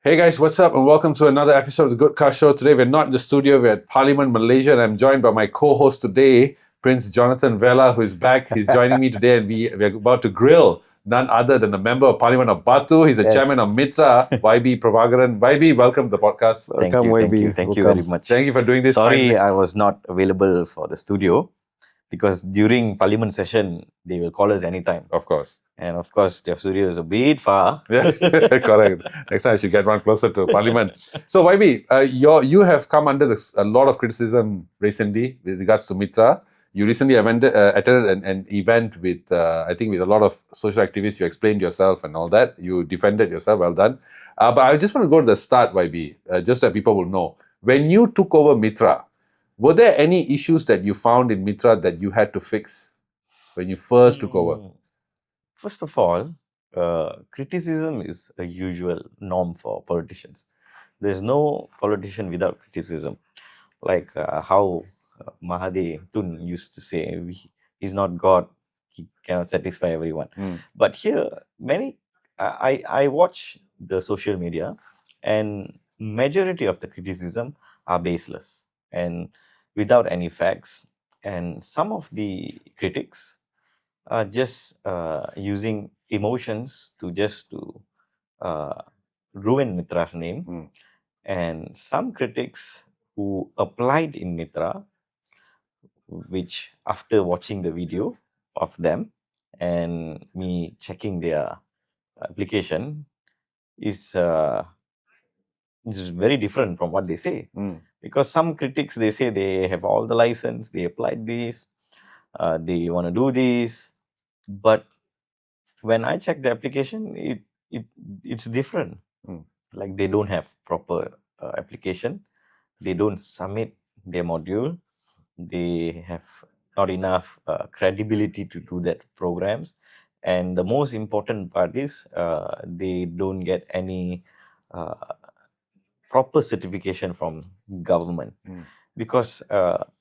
Hey guys, what's up? And welcome to another episode of the Good Car Show. Today we're not in the studio, we're at Parliament, Malaysia, and I'm joined by my co-host today, Prince Jonathan Vela, who is back. He's joining me today, and we're about to grill none other than the Member of Parliament of Batu. He's the chairman of Mitra, YB Prabakaran. YB, welcome to the podcast. Thank you very much. Thank you for doing this. Sorry, I was not available for the studio because during Parliament session, they will call us anytime. Of course. And of course, their studio is a bit far. Yeah, correct. Next time I should get one closer to Parliament. So YB, you have come under a lot of criticism recently with regards to Mitra. You recently attended an event with, I think, with a lot of social activists. You explained yourself and all that. You defended yourself. Well done. But I just want to go to the start, YB, just so that people will know. When you took over Mitra, were there any issues that you found in Mitra that you had to fix when you first took over? First of all, criticism is a usual norm for politicians. There's no politician without criticism. Like how Mahathir Tun used to say, he's not God, he cannot satisfy everyone. But here, I watch the social media, and majority of the criticism are baseless and without any facts. And some of the critics are just using emotions to ruin Mitra's name. And some critics who applied in Mitra, which after watching the video of them and me checking their application, is very different from what they say. Because some critics, they say they have all the license, they applied this, they want to do this. But when I check the application, it's different. Like they don't have proper application. They don't submit their module. They have not enough credibility to do that programs. And the most important part is they don't get any proper certification from government. Because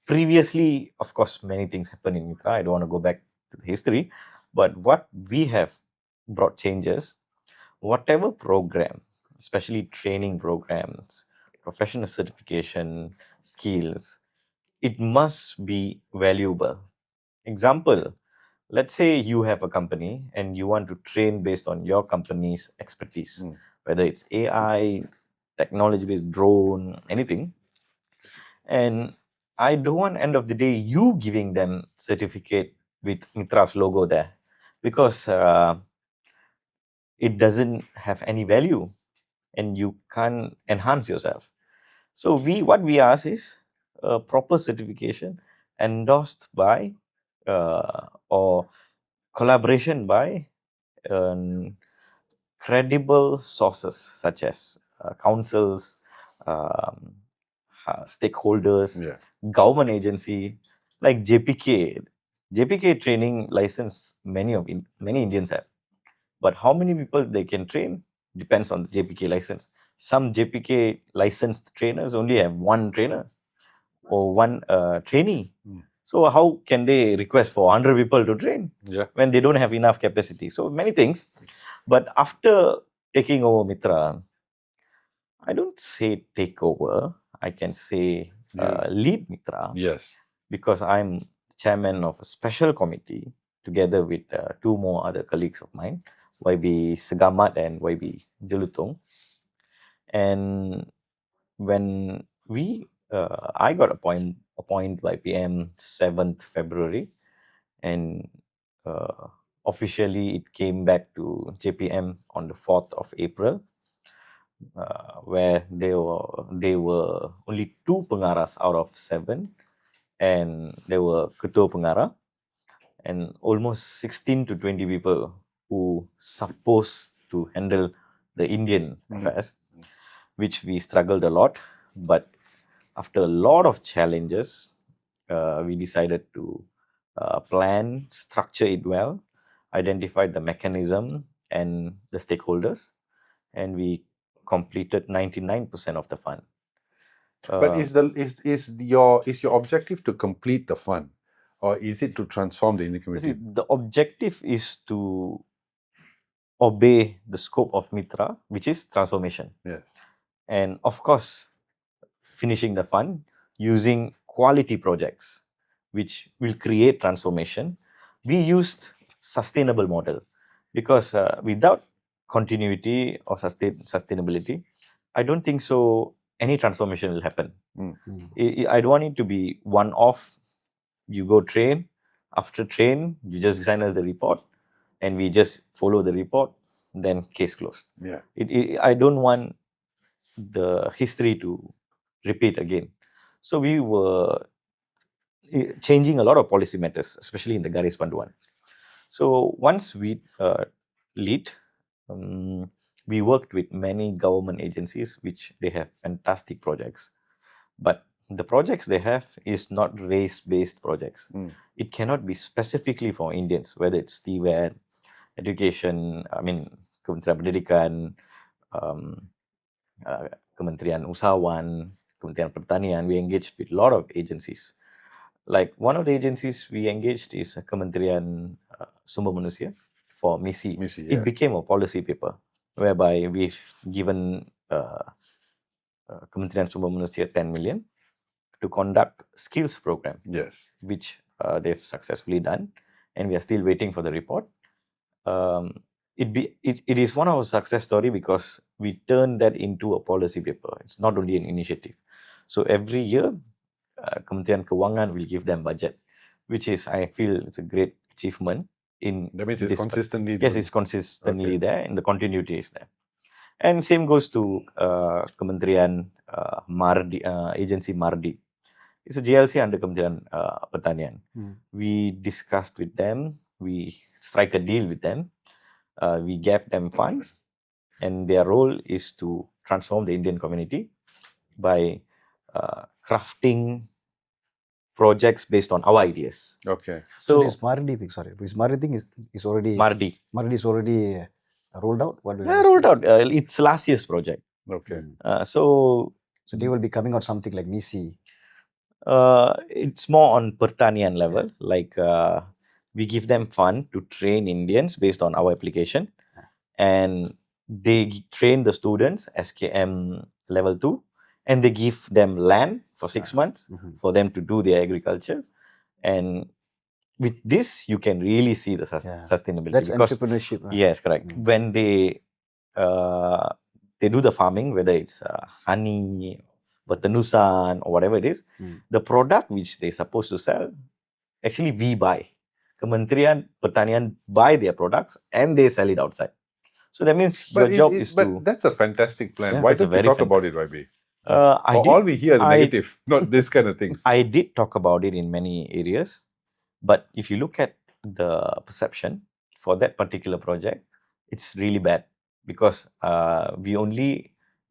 previously, of course, many things happened in Mitra. I don't want to go back to the history. But what we have brought changes, whatever program, especially training programs, professional certification, skills, it must be valuable. Example, let's say you have a company and you want to train based on your company's expertise, whether it's AI, technology-based drone, anything. And I don't want, end of the day, you giving them certificate with Mitra's logo there, because it doesn't have any value and you can't enhance yourself. So what we ask is a proper certification endorsed by or collaboration by credible sources such as councils, stakeholders, government agency, like JPK. JPK training license many Indians have, but how many people they can train depends on the JPK license. Some JPK licensed trainers only have one trainer or one trainee. So how can they request for 100 people to train when they don't have enough capacity? So many things. But after taking over Mitra, I don't say take over, I can say lead Mitra. Yes. Because I'm chairman of a special committee together with two more other colleagues of mine, YB Segamat and YB Jelutong. And when I got appointed by PM 7th February, and officially it came back to JPM on the 4th of April, where there were only 2 pengaras out of 7, and there were ketua pengarah and almost 16 to 20 people who supposed to handle the Indian affairs, which we struggled a lot. But after a lot of challenges, we decided to plan, structure it well, identify the mechanism and the stakeholders, and we completed 99% of the fund. But is your objective to complete the fund, or is it to transform the Indian community? The objective is to obey the scope of Mitra, which is transformation. Yes. And of course, finishing the fund using quality projects, which will create transformation. We used sustainable model because without continuity or sustainability, I don't think so any transformation will happen. I don't want it to be one off. You go train, after train, you just sign us the report and we just follow the report, then case closed. Yeah. I don't want the history to repeat again. So we were changing a lot of policy matters, especially in the Garis Panduan. So once we lead, we worked with many government agencies, which they have fantastic projects. But the projects they have is not race-based projects. It cannot be specifically for Indians, whether it's TVET, education, Kementerian Pendidikan, Kementerian Usahawan, Kementerian Pertanian. We engaged with a lot of agencies. Like one of the agencies we engaged is Kementerian Sumber Manusia for MISI. It became a policy paper whereby we've given Kementerian Sumber Manusia 10 million to conduct skills program. Yes. Which they've successfully done, and we are still waiting for the report. It is one of our success story because we turned that into a policy paper. It's not only an initiative. So every year, Kementerian Kewangan will give them budget, which is, I feel, it's a great achievement. That means it's consistently. Yes, it's consistently there, and the continuity is there. And same goes to Kementerian Mardi, agency Mardi. It's a GLC under Kementerian Pertanian. We discussed with them. We strike a deal with them. We gave them fund, and their role is to transform the Indian community by crafting projects based on our ideas. Okay. So this Mardi thing, this Mardi thing is already Mardi is already rolled out. What? Rolled out. It's last year's project. Okay. So they will be coming out something like MISI. It's more on Pertanian level. Like we give them fund to train Indians based on our application, and they train the students SKM level 2, and they give them land for 6 months for them to do their agriculture. And with this, you can really see the sustainability. That's entrepreneurship. Yes, correct. When they do the farming, whether it's honey, Bertenusan, or whatever it is, the product which they're supposed to sell, actually we buy. Kementerian Pertanian buy their products and they sell it outside. So that means your job is to... But that's a fantastic plan. Yeah, Why don't you talk about it, YB? All we hear is negative, not this kind of things. I did talk about it in many areas, but if you look at the perception for that particular project, it's really bad because we only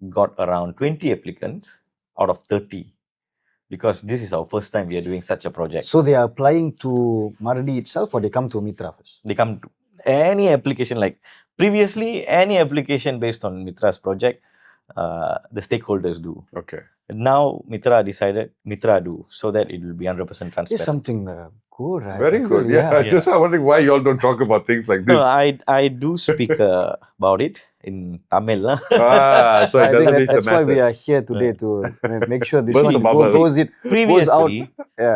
got around 20 applicants out of 30 because this is our first time we are doing such a project. So they are applying to Mardi itself, or they come to Mitra first? They come to any application, like previously any application based on Mitra's project, the stakeholders do. Okay. Now Mitra decided Mitra do, so that it will be 100% transparent. It's something good, right? Very good. Yeah. Just I'm wondering why you all don't talk about things like this. No, I do speak about it in Tamil. So it doesn't reach the masses. That's why we are here today to make sure this Burst the one bubble. goes out.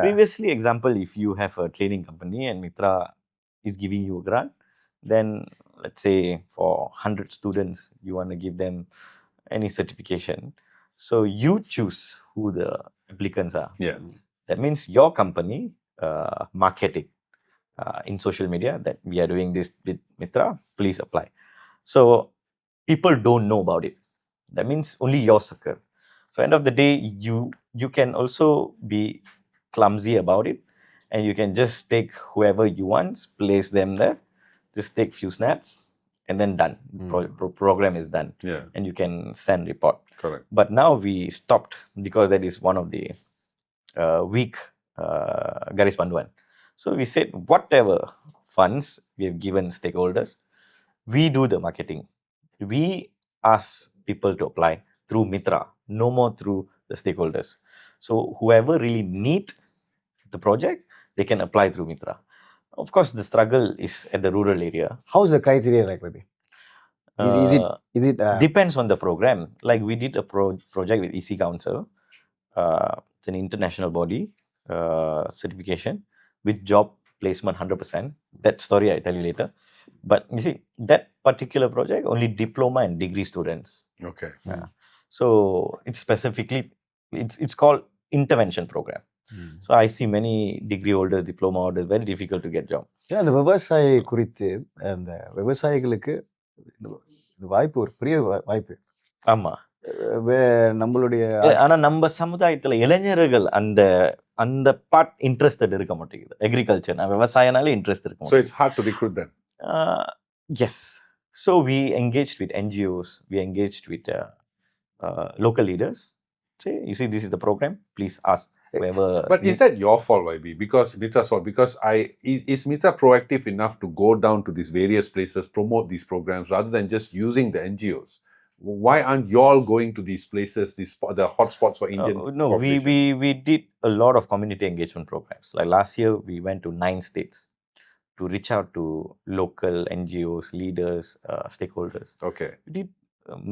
Previously, example, if you have a training company and Mitra is giving you a grant, then let's say for 100 students, you want to give them any certification. So you choose who the applicants are. Yeah. That means your company market it in social media that we are doing this with Mitra, please apply. So people don't know about it. That means only your circle. So end of the day, you can also be clumsy about it, and you can just take whoever you want, place them there, just take few snaps, and then done. Program is done. Yeah. And you can send report. Correct. But now we stopped because that is one of the weak Garis Panduan. So we said whatever funds we have given stakeholders, we do the marketing. We ask people to apply through Mitra, no more through the stakeholders. So whoever really need the project, they can apply through Mitra. Of course, the struggle is at the rural area. How's the criteria like, maybe? Is it Depends on the program. Like we did a project with EC Council. It's an international body certification with job placement 100%. That story I tell you later. But you see, that particular project only diploma and degree students. Okay. So it's specifically, it's called intervention program. So I see many degree holders, diploma holders, very difficult to get job. அந்த விவசாயி குறித்து அந்த விவசாயிகளுக்கு இந்த வாய்ப்பு ஒரு பெரிய வாய்ப்பு. ஆமா. நம்மளுடைய ஆனா நம்ம சமுதாயத்துல இளைஞர்கள் அந்த அந்த பார்ட் இன்ட்ரெஸ்டட் இருக்க மாட்டேங்குது. அக்ரிகல்ச்சர் விவசாயனாலே இன்ட்ரெஸ்ட் இருக்க So it's hard to recruit them. Yes. So we engaged with NGOs, we engaged with local leaders. Say, you see, this is the program. Please ask whoever. But is that your fault, YB? Because Mitra's fault? Because is Mitra proactive enough to go down to these various places, promote these programs, rather than just using the NGOs? Why aren't you all going to these places, the hotspots for Indian? No, we did a lot of community engagement programs. Like last year, we went to 9 states to reach out to local NGOs, leaders, stakeholders. Okay. We did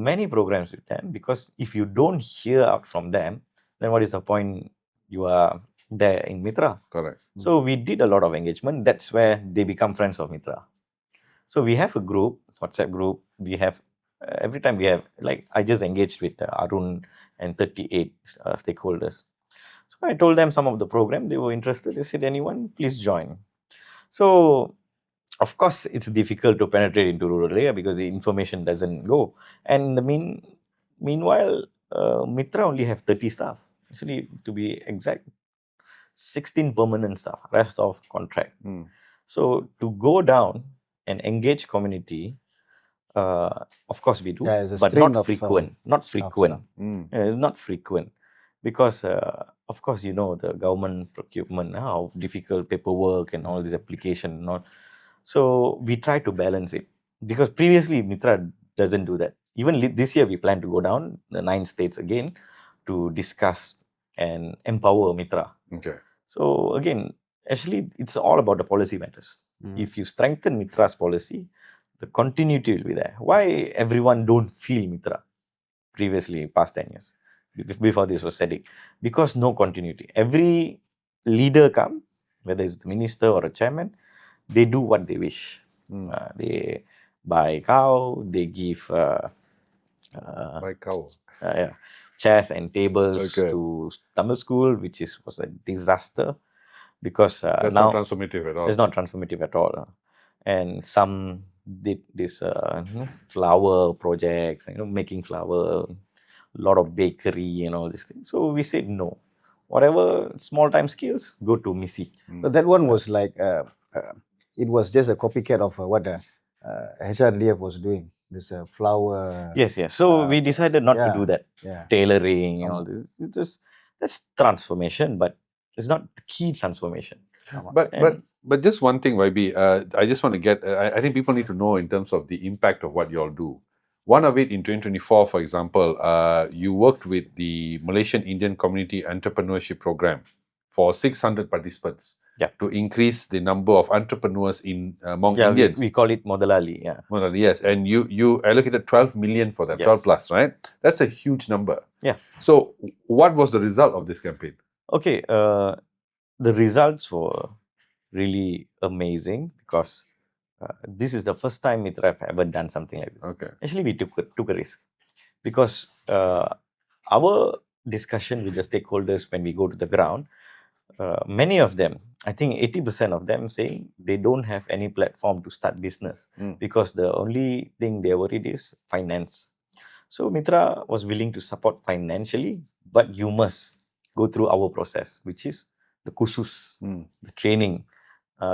many programs with them, because if you don't hear out from them, then what is the point you are there in Mitra? Correct. So we did a lot of engagement. That's where they become friends of Mitra. So we have a group, WhatsApp group. We have every time we have, like I just engaged with Arun and 38 stakeholders. So I told them some of the program. They were interested. They said, anyone, please join. So of course, it's difficult to penetrate into rural area because the information doesn't go. And in the meanwhile, Mitra only have 30 staff. Actually, to be exact, 16 permanent staff, rest of contract. So to go down and engage community, of course we do, but not frequent. Not frequent. It's not frequent because, of course, you know, the government procurement, how difficult paperwork and all this application and all. So we try to balance it, because previously Mitra doesn't do that. Even this year we plan to go down the 9 states again to discuss and empower Mitra. Okay. So again, actually it's all about the policy matters. If you strengthen Mitra's policy, the continuity will be there. Why everyone don't feel Mitra previously, past 10 years, before this was setting? Because no continuity. Every leader come, whether it's the minister or a chairman, they do what they wish. They buy cow, they give Buy cow. chairs and tables to Tamil school, which was a disaster, because that's now not transformative at all. It's not transformative at all. And some did this flower projects, making flower, a lot of bakery and all these things. So we said no. Whatever small time skills, go to Missy. But that one was like, it was just a copycat of what HRDF was doing. This flower. Yes. So we decided not to do that. Yeah. Tailoring and all this. It's just, that's transformation, but it's not the key transformation. But just one thing, YB, I just want to get, I think people need to know in terms of the impact of what you all do. One of it in 2024, for example, you worked with the Malaysian Indian Community Entrepreneurship Program for 600 participants to increase the number of entrepreneurs among Indians. We call it Modalali. Modalali, yes. And you allocated 12 million for that, 12 plus, right? That's a huge number. Yeah. So what was the result of this campaign? Okay, the results were really amazing, because this is the first time Mitra have ever done something like this. Okay. Actually, we took a risk, because our discussion with the stakeholders when we go to the ground, many of them, I think 80% of them saying they don't have any platform to start business, because the only thing they are worried is finance. So Mitra was willing to support financially, but you must go through our process, which is the kursus, the training.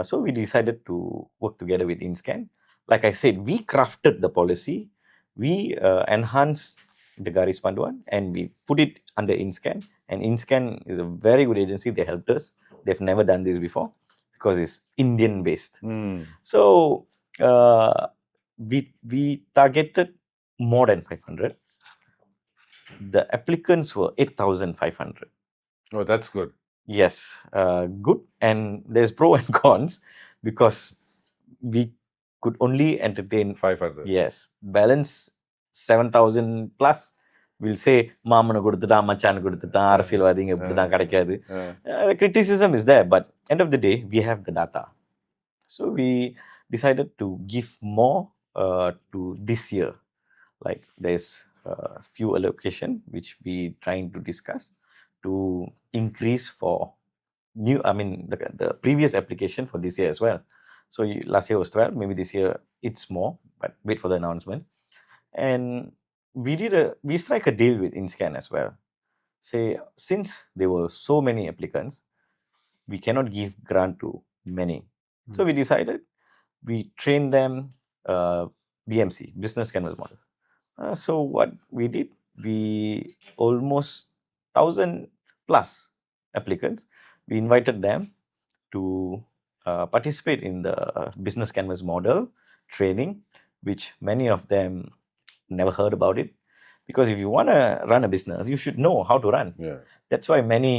So we decided to work together with InScan. Like I said, we crafted the policy, we enhanced the Garis Panduan, and we put it under InScan. And InScan is a very good agency. They helped us. They've never done this before, because it's Indian based. So we targeted more than 500. The applicants were 8,500. Oh, that's good. Yes, good. And there's pro and cons, because we could only entertain 500. yes, balance 7,000 plus will say மாமனை கொடுத்துட்டான் மச்சான் கொடுத்துட்டான் அரசியல்வாதிங்க இப்படிதான் கிடைக்காது. The criticism is there, but end of the day we have the data. So we decided to give more to this year. Like there's few allocation which we trying to discuss to increase for new, I mean the previous application for this year as well. So last year was 12, maybe this year it's more, but wait for the announcement. And we strike a deal with InScan as well. Say since there were so many applicants, we cannot give grant to many. So we decided we train them BMC, business canvas model. So what we did, we almost 1,000 plus applicants. We invited them to participate in the business canvas model training, which many of them never heard about it. Because if you want to run a business, you should know how to run. Yeah. That's why many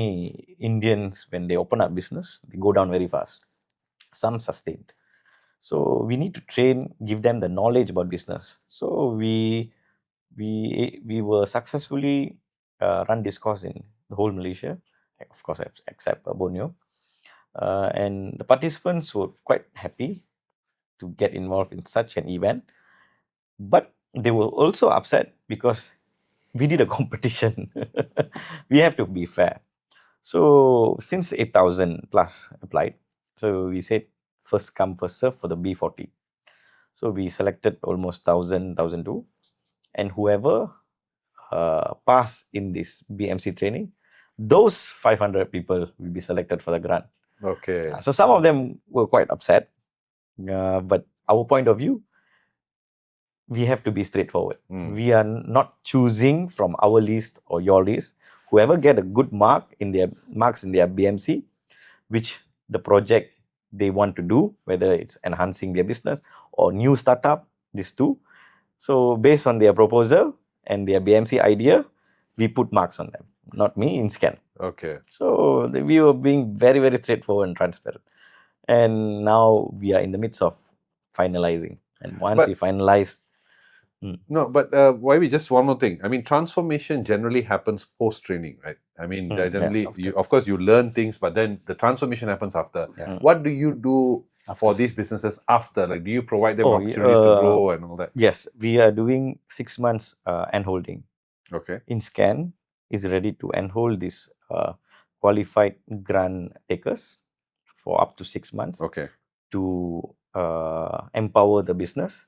Indians, when they open up business, they go down very fast. Some sustained. So we need to train, give them the knowledge about business. So we were successfully run this course in the whole Malaysia, of course except Borneo. And the participants were quite happy to get involved in such an event. But they were also upset because we did a competition. We have to be fair. So since 8,000 plus applied, so we said first come first serve for the B40. So we selected almost 1,000, 1,002, and whoever pass in this BMC training, those 500 people will be selected for the grant. Okay. So some of them were quite upset, but our point of view, we have to be straightforward. We are not choosing from our list or your list. Whoever get a good marks in their BMC, which the project they want to do, whether it's enhancing their business or new startup, these two. So based on their proposal and their BMC idea, we put marks on them, not me, InScan. Okay. So we were being very, very straightforward and transparent. And now we are in the midst of finalizing. And once we finalize... No, but YB, just one more thing. I mean, transformation generally happens post-training, right? I mean, generally, of course, you learn things, but then the transformation happens after. What do you do for these businesses after? Like, do you provide them opportunities to grow and all that? Yes, we are doing 6 months handholding. Okay. InScan is ready to handhold these qualified grant takers for up to 6 months. Okay. To empower the business.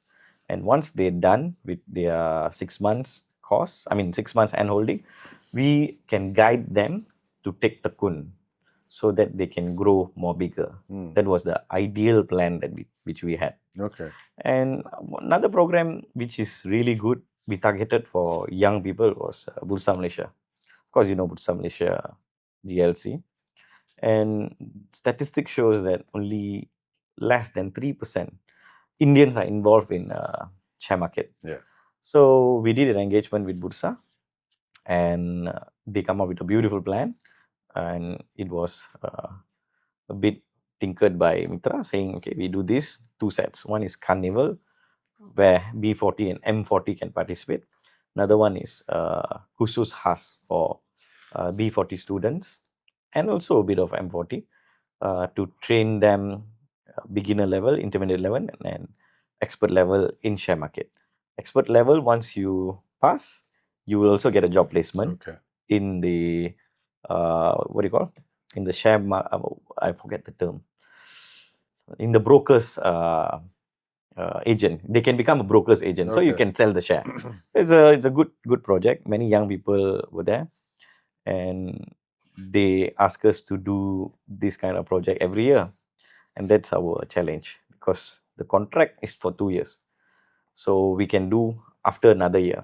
And once they're done with their 6 months course, 6 months handholding, we can guide them to take the kun so that they can grow more bigger. That was the ideal plan that which we had. Okay. And another program which is really good, we targeted for young people, was Bursa Malaysia. Of course, you know Bursa Malaysia, GLC. And statistics shows that only less than 3% Indians are involved in share market. Yeah. So we did an engagement with Bursa, and they come up with a beautiful plan, and it was a bit tinkered by Mitra, saying, okay, we do this 2 sets. One is carnival, where B40 and M40 can participate. Another one is khusus khas for B40 students, and also a bit of M40 to train them beginner level, intermediate level, and expert level in share market. Expert level, once you pass, you will also get a job placement in the what do you call? In the share I forget the term. In the broker's agent. They can become a broker's agent, so you can sell the share. It's a good project. Many young people were there, and they ask us to do this kind of project every year. And that's our challenge, because the contract is for 2 years. So we can do after another year.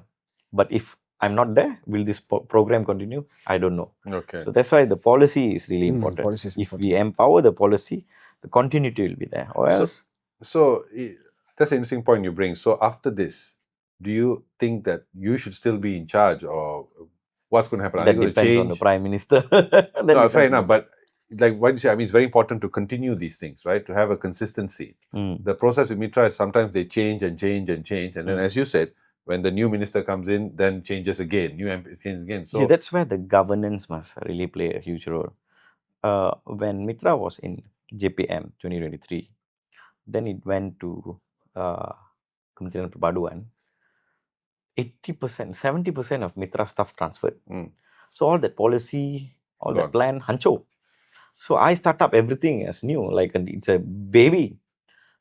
But if I'm not there, will this program continue? I don't know. Okay. So that's why the policy is really important. If we empower the policy, the continuity will be there. Or else... So that's an interesting point you bring. So after this, do you think that you should still be in charge, or what's going to happen? That depends on the Prime Minister. No, fair enough. But like what you say, I mean, it's very important to continue these things, right? To have a consistency. The process with Mitra is sometimes they change, and then as you said, when the new minister comes in, then changes again, new MP changes again. So See, that's where the governance must really play a huge role. When Mitra was in JPM 2023, then it went to Kementerian Perpaduan. 80%, 70% of Mitra stuff transferred. So all that policy, all that Gone. plan, hancho. So I start up everything as new, like it's a baby.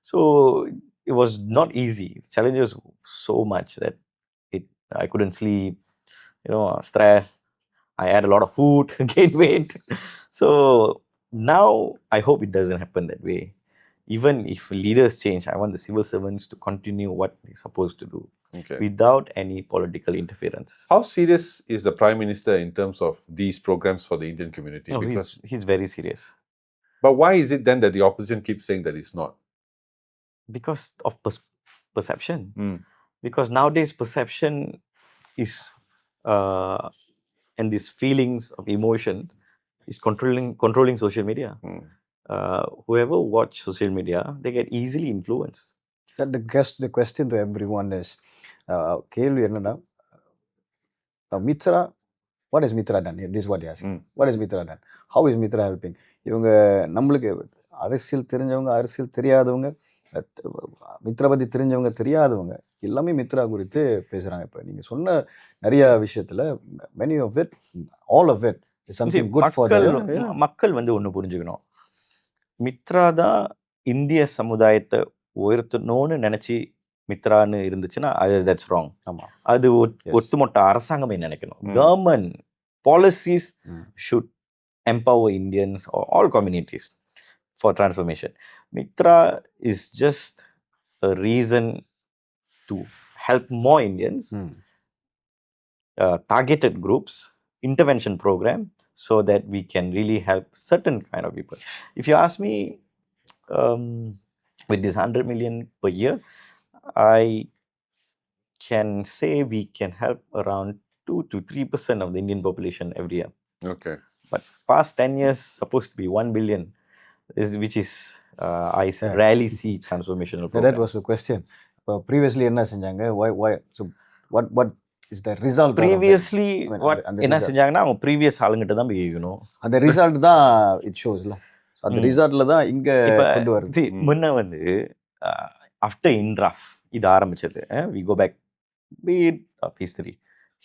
So it was not easy. The challenges so much that I couldn't sleep, stress. I had a lot of food, gained weight. So now I hope it doesn't happen that way. Even if leaders change, I want the civil servants to continue what they're supposed to do without any political interference. How serious is the Prime Minister in terms of these programs for the Indian community? No, he's very serious. But why is it then that the opposition keeps saying that it's not? Because of perception. Because nowadays perception is and these feelings of emotion is controlling social media. Whoever watch social media, they get easily influenced. That the question to everyone is, கேள்வி என்னன்னா, Mitra, what has Mitra done? This is what they ask. What has Mitra done? How is Mitra helping? இவங்க நம்மளுக்கு அரசியல் தெரிஞ்சவங்க, அரசியல் தெரியாதவங்க, மித்ரா பற்றி தெரிஞ்சவங்க தெரியாதவங்க எல்லாமே மித்ரா குறித்து பேசுகிறாங்க. இப்போ நீங்கள் சொன்ன நிறைய விஷயத்தில் many of it, all of it is something good for them. மக்கள் வந்து ஒன்று புரிஞ்சுக்கணும், மித்ரா தான் இந்திய சமுதாயத்தை உயர்த்தணும்னு நினச்சி மித்ரான்னு இருந்துச்சுன்னா that's wrong. ஆமாம், அது ஒட்டுமொத்த அரசாங்கமே நினைக்கணும். Government policies should empower Indians or all communities for transformation. Mitra is just a reason to help more Indians, targeted groups, intervention program, so that we can really help certain kind of people. If you ask me, with this 100 million per year, I can say we can help around 2 to 3% of the Indian population every year. Okay. But past 10 years supposed to be 1 billion, which is I rarely see transformational programs. That was the question. Previously என்ன செஞ்சாங்க? Why? So what is the result? Previously என்ன செஞ்சாங்கன்னா அவங்க previous ஆளுங்கிட்ட தான் போய்க்கணும். அந்த result தான் it shows-ல. அந்த ரிசல்ட்ல தான் இங்க கொண்டு வருது. முன்ன வந்து after INDRAF இது ஆரம்பிச்சது. We go back bit of history.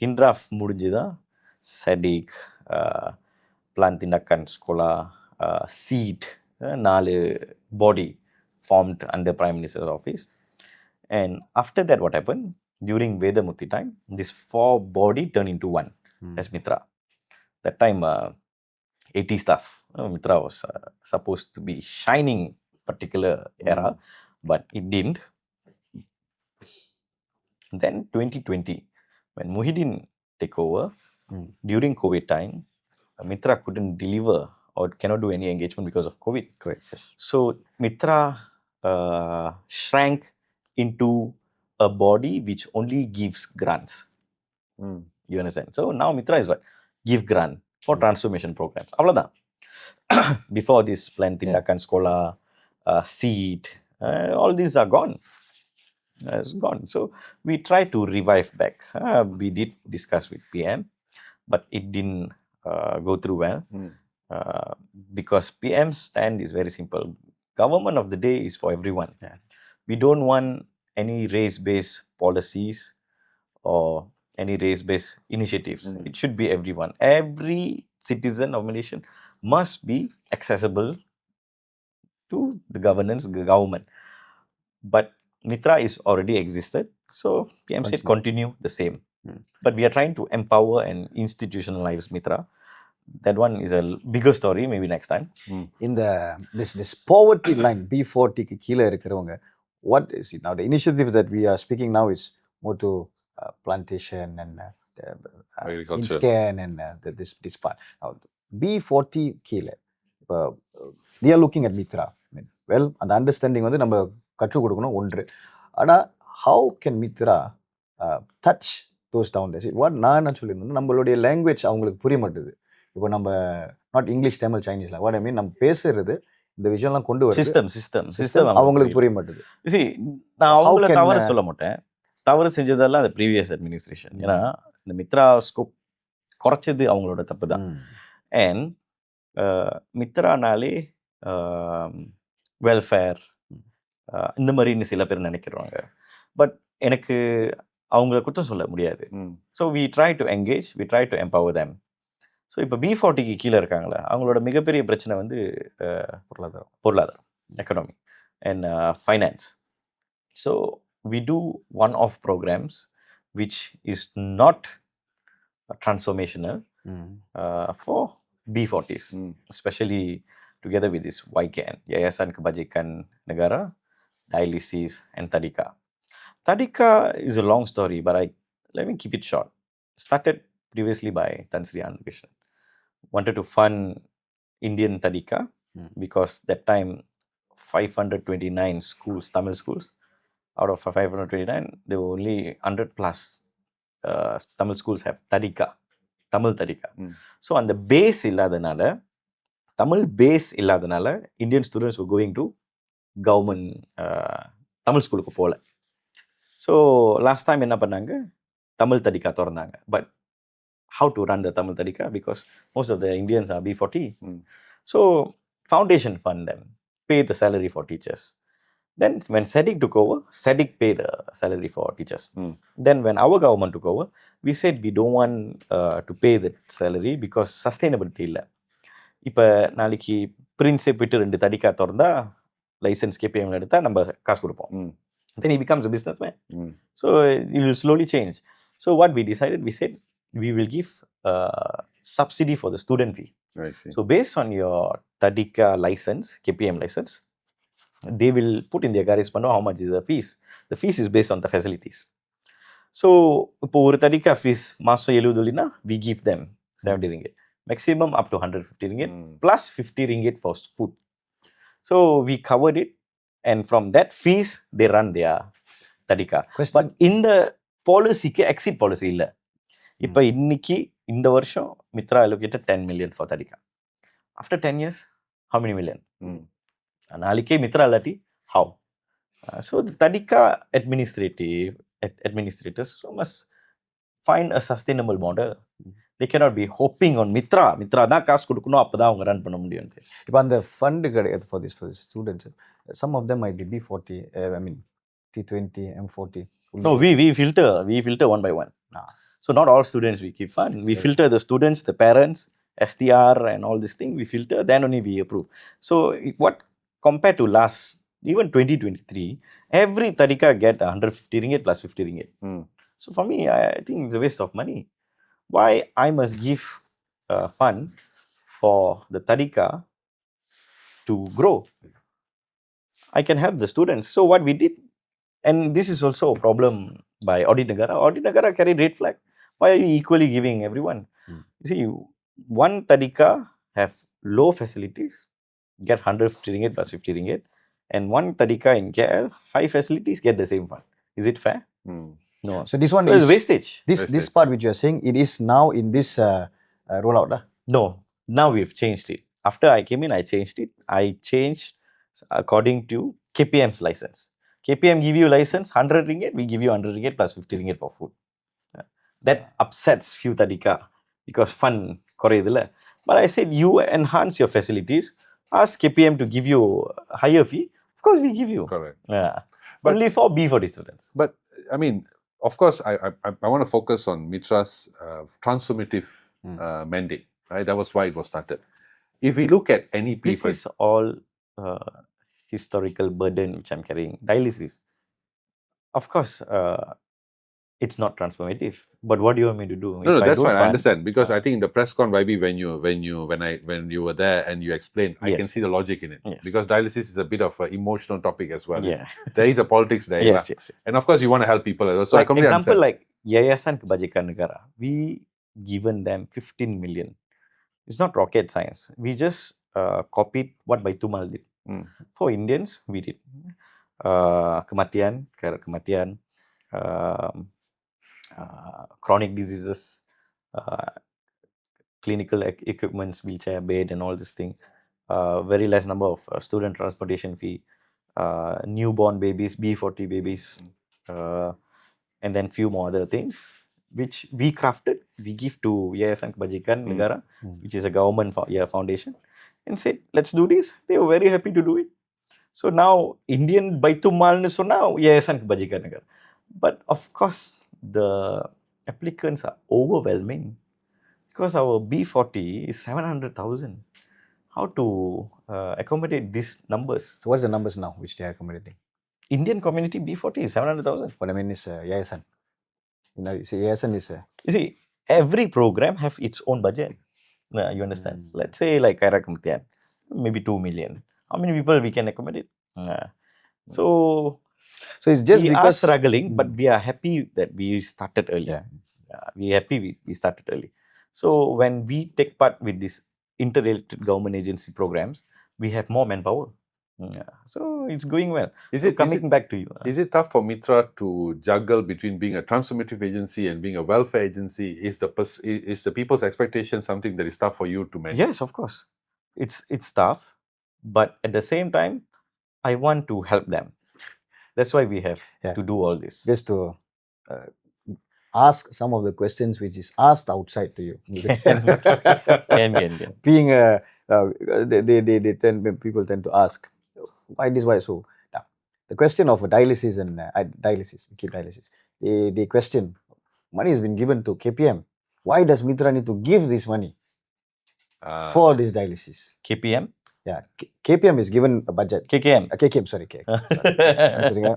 INDRAF முடிஞ்சுதான் SADC, Plan Tindakan Sekolah, SEED, 4 body formed under Prime Minister's office. And after that, what happened? During Vedamuthi time, this 4 body turned into one as Mitra. That time, 80 stuff. Mitra was supposed to be shining particular era, but it didn't. Then 2020, when Muhyiddin took over, during COVID time, Mitra couldn't deliver or cannot do any engagement because of COVID. Correct. Yes. So Mitra shrank into a body which only gives grants. You understand? So now Mitra is what? Give grant for transformation programs. Avladhan. Before this, Plan Tindakan Sekolah, SEED, all these are gone. It's gone. So we try to revive back. We did discuss with PM, but it didn't go through well. Because PM's stand is very simple. Government of the day is for everyone. We don't want any race-based policies or any race-based initiatives. It should be everyone. Every citizen of Malaysia must be accessible to the government. But Mitra is already existed, so PM said continue the same. But we are trying to empower and institutionalize Mitra. That one is a bigger story, maybe next time. In this poverty line, B40 க்கு கீழே இருக்கிறவங்க, what is it now? The initiative that we are speaking now is more to plantation and in-scan and this part. Now, B40 கீழே, they are looking at Mitra. Well, அந்த understanding வந்து நம்ம கற்றுக் கொடுக்கணும் ஒன்று. ஆனால் how can Mitra touch those down there? What நான் என்ன சொல்லியிருந்தேன், நம்மளுடைய லாங்குவேஜ் அவங்களுக்கு புரிய மாட்டேது. இப்போ நம்ம நாட் இங்கிலீஷ் தமிழ் சைனீஸ்ல வாட் ஐ மீன் நம்ம பேசுறது இந்த விஷயம்லாம் கொண்டு வருது சிஸ்டம் அவங்களுக்கு புரிய மாட்டேது. See, நான் How அவங்கள can, தவறு சொல்ல மாட்டேன். தவறு செஞ்சதெல்லாம் அந்த ப்ரீவியஸ் அட்மினிஸ்ட்ரேஷன். ஏன்னா இந்த மித்ரா ஸ்கோப் குறைச்சது அவங்களோட தப்பு தான். அண்ட் மித்ரானாலே வெல்ஃபேர் இந்த மாதிரின்னு சில பேர் நினைக்கிறாங்க. பட் எனக்கு அவங்கள குற்றம் சொல்ல முடியாது. So we try to engage, we try to empower them. So இப்போ B40க்கு கீழே இருக்காங்களே அவங்களோட மிகப்பெரிய பிரச்சனை வந்து பொருளாதாரம் economy and finance. So we do one-off programs which is not transformational for B40s, especially together with this YKN, Yayasan Kebajikan Negara, Dialysis and Tadika. Tadika is a long story, but let me keep it short. Started previously by Tan Sri Allocation. Wanted to fund Indian Tadika because that time 529 schools, Tamil schools, out of 529, there were only 100 plus Tamil schools have Tadika, Tamil Tadika. So on the base illadanaala, Tamil base illadanaala, Indian students were going to government Tamil school ku pole. So last time enna pannanga, Tamil Tadika thornaanga. But how to run the Tamil Tadika, because most of the Indians are B40. So foundation fund them, pay the salary for teachers. Then when SEDIC took over, SEDIC paid the salary for teachers. Then when our government took over, we said we don't want to pay the salary because sustainability illa. இப்போ நாளைக்கு பிரின்ஸே போயிட்டு 2 தடிக்கா திறந்தா licence KPM எடுத்தா நம்ம காசு கொடுப்போம். Then he becomes a businessman. So it will slowly change. So what we decided, we said we will give subsidy for the student fee. I see. So based on your Tadika license, KPM license, they will put in their correspondence how much is the fees. The fees is based on the facilities. So இப்போ ஒரு தடிக்கா fees மாதம் 70 இல்லைன்னா we give them 70 ringgit. Maximum up to 150 ringgit plus 50 ringgit for food. So we covered it, and from that fees they run their tadika. But இந்த பாலிசிக்கு exit policy இல்லை. இப்போ இன்னைக்கு இந்த வருஷம் Mitra allocated 10 million for tadika. After 10 years, how many million? நாளைக்கே மித்ரா இல்லாட்டி how? So the tadika administrators must find a sustainable model. They cannot be hoping on Mitra தான் காசு கொடுக்கணும் அப்பதான் அவங்க ரன் பண்ண முடியும். இப்போ அந்த ஃபண்ட் கிடையாது for this students. Some of them might be B40, I mean T20, M40. No, we filter one by one. So not all students we keep fund. We filter the students, the parents, STR and all this thing. We filter, then only we approve. So what compared to last, even 2023, every tadika get 150 ringgit plus 50 ringgit. So for me, I think it's a waste of money. Why I must give fund for the tadika to grow? I can help the students. So what we did, and this is also a problem by Audit Negara. Audit Negara carried red flag. Why are you equally giving everyone? You see, one tadika have low facilities, get 150 ringgit plus 50 ringgit, and one tadika in KL, high facilities, get the same fund. Is it fair? No. So this one is wastage. This part which you are saying, it is now in this rollout. No, now we've changed it. After I came in, I changed it. I changed according to KPM's license. KPM give you license 100 ringgit, we give you 100 ringgit plus 50 ringgit for food. That upsets few tadika because fund koreyudilla. But I said you enhance your facilities, ask KPM to give you a higher fee. Of course we give you. Correct. Yeah. But only for B40 students. But I mean, of course, I want to focus on Mitra's transformative mandate, right? That was why it was started. If we look at any people... This is all historical burden which I'm carrying. Dialysis. Of course, it's not transformative. But what do you want me to do? No, that's fine. I understand. Because I think in the press con, YB, when you were there and you explained, I can see the logic in it. Yes. Because dialysis is a bit of an emotional topic as well. Yeah. There is a politics there. Yes. And of course, you want to help people as well. So like I completely example, understand. like Yayasan Kebajikan Negara, we given them 15 million. It's not rocket science. We just copied what Baitumal did. For Indians, we did kematian, chronic diseases, clinical equipments, wheelchair, bed, and all this thing. Very less number of student transportation fee, newborn babies, B40 babies, and then few more other things, which we crafted. We give to Yayasan Kebajikan Negara, which is a government foundation, and said, let's do this. They were very happy to do it. So now Indian Baitul Mal ni now Yayasan Kebajikan Negara. But of course, the applicants are overwhelming because our B40 is 700,000. How to accommodate these numbers? So what's the numbers now which they are accommodating? Indian community B40 is 700,000. What I mean is Yayasan. You see, Yayasan is You see, every program have its own budget. You understand? Let's say like Kaira Kematian, maybe 2 million. How many people we can accommodate? So it's just we because are struggling, but we are happy that we started early. We are happy we started early. So when we take part with these interrelated government agency programs, we have more manpower. So it's going well. Coming back to you. Is it tough for Mitra to juggle between being a transformative agency and being a welfare agency? Is the people's expectation something that is tough for you to manage? Yes, of course. It's tough, but at the same time, I want to help them. That's why we have to do all this. Just to ask some of the questions which is asked outside to you. Can. Being people tend to ask why this, why so. Now, the question of dialysis and keep dialysis. The question, money has been given to KPM. Why does Mitra need to give this money for this dialysis? KPM? Yeah, KPM is given a budget. KKM, sorry.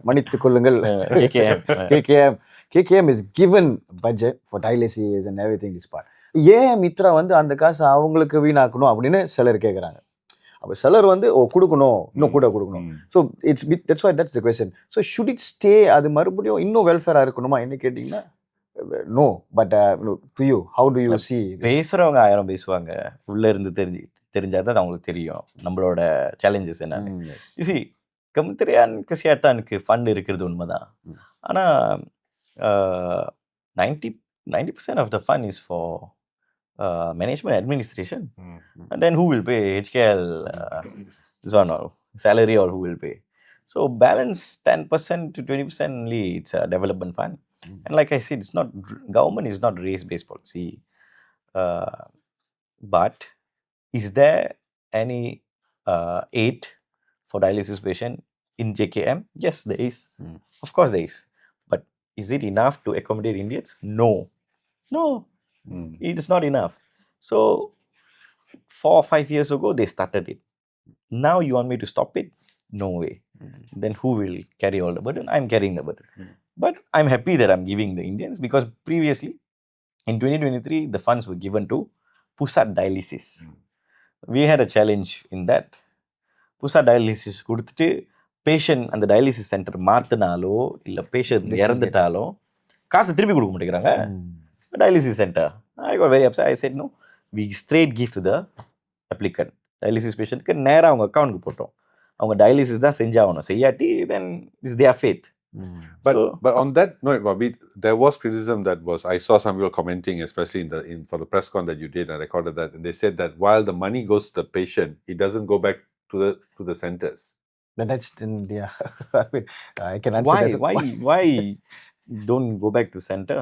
மன்னித்துக் கொள்ளுங்கள். KKM is given budget for dialysis and everything this part. ஏன் மித்ரா வந்து அந்த காசு அவங்களுக்கு வீணாக்கணும் அப்படின்னு சிலர் கேட்குறாங்க. அப்போ சிலர் வந்து கொடுக்கணும், இன்னும் கூட கொடுக்கணும். So that's the question. So should it stay, அது மறுபடியும் இன்னும் வெல்ஃபேராக இருக்கணுமா என்ன கேட்டிங்கன்னா no, but to you, how do you see this? பேசுகிறவங்க 1000 பேசுவாங்க, உள்ளே இருந்து தெரிஞ்சாதான் அவங்களுக்கு தெரியும் நம்மளோட சேலஞ்சஸ் என்னன்னு. You see, Kementerian Kesehatanக்கு ஃபண்ட் இருக்கிறது உண்மைதான். ஆனால் 90% of the fund is for management administration. And then who will pay? HKL, this one or salary, or who will pay? So balance 10% to 20% only, it's a development fund. And like I said, it's not, government is not race-based policy. But is there any aid for dialysis patient in JKM? Yes, there is. Of course there is. But is it enough to accommodate Indians? No. It is not enough. So 4 or 5 years ago, they started it. Now you want me to stop it? No way. Then who will carry all the burden? I'm carrying the burden. But I'm happy that I'm giving the Indians, because previously, in 2023, the funds were given to Pusat Dialysis. We had a challenge in that. Pusat Dialysis கொடுத்துட்டு patient அந்த dialysis centre மாற்றினாலோ இல்லை patient இறந்துட்டாலோ காசு திருப்பி கொடுக்க மாட்டேங்கிறாங்க. Dialysis center. I got very upset. I said no. We straight give to the applicant. Dialysis patient க்கு நேரா அவங்க அக்கவுண்ட்க்கு போட்டோம். அவங்க டயாலிசிஸ் தான் செஞ்சாகணும். செய்யாட்டி then is their faith. But on that note, Bobby, there was criticism that was, I saw some people commenting, especially for the press con that you did, and recorded that, and they said that while the money goes to the patient, it doesn't go back to the centers. That's I mean, I can answer that. Why don't go back to center?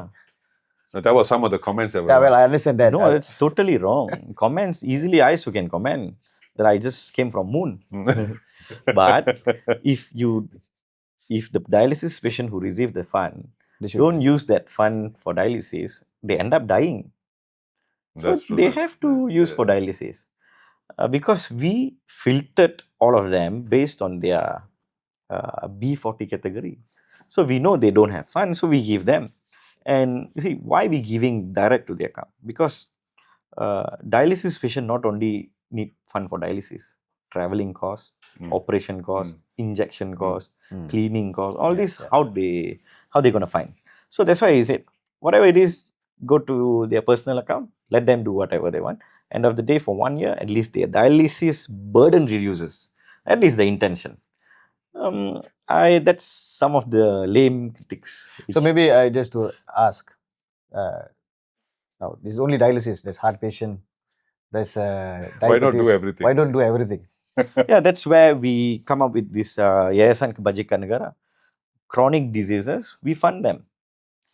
That was some of the comments that were. Yeah, well, I understand that. No, it's totally wrong. Comments, easily I also can comment that I just came from moon. But if the dialysis patient who received the fund don't use that fund for dialysis, they end up dying. That's true. They have to use for dialysis. Because we filtered all of them based on their B40 category. So we know they don't have funds, so we give them. And you see, why we giving direct to their account? Because dialysis patient not only need fund for dialysis, traveling costs, operation costs, injection costs, cleaning costs, all this, how they going to find? So that's why I said, whatever it is, go to their personal account, let them do whatever they want. End of the day, for 1 year, at least their dialysis burden reduces. That is the intention. That's some of the lame critics. So maybe I just to ask, now this is only dialysis, there's heart patient, there's Why not do diabetes. everything? Why don't do everything? Yeah, that's where we come up with this Yayasan Kebajikan Negara. Chronic diseases, we fund them.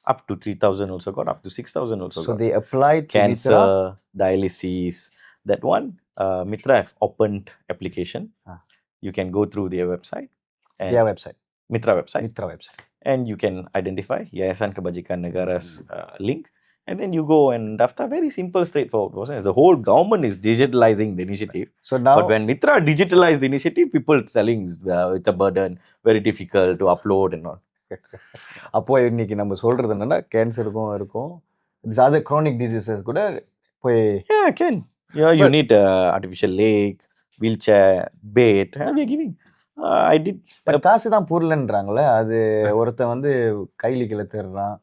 Up to 3,000 also got, up to 6,000 also So got. they applied to Cancer, Mitra. dialysis, that one, Mitra have opened application. Ah. You can go through their website. And Their website. Mitra website. Mitra website. And you can identify Yayasan Kebajikan Negara's link. And then you go and daftar. Very simple, straightforward. Wasn't it? The whole government is digitalizing the initiative. So now But when Mitra digitalized the initiative, people telling it's a burden, very difficult to upload and all. அப்போ இன்னைக்கு நம்ம சொல்றது என்னன்னா கேன்சருக்கும் இருக்கும் this other chronic diseases கூட போய் Yeah, can. Yeah, you need artificial leg, wheelchair, bed. We are giving. I did. But காசு தான் பொருள்ன்றாங்களே அது ஒருத்தன் வந்து கைலி கிளத்துறான்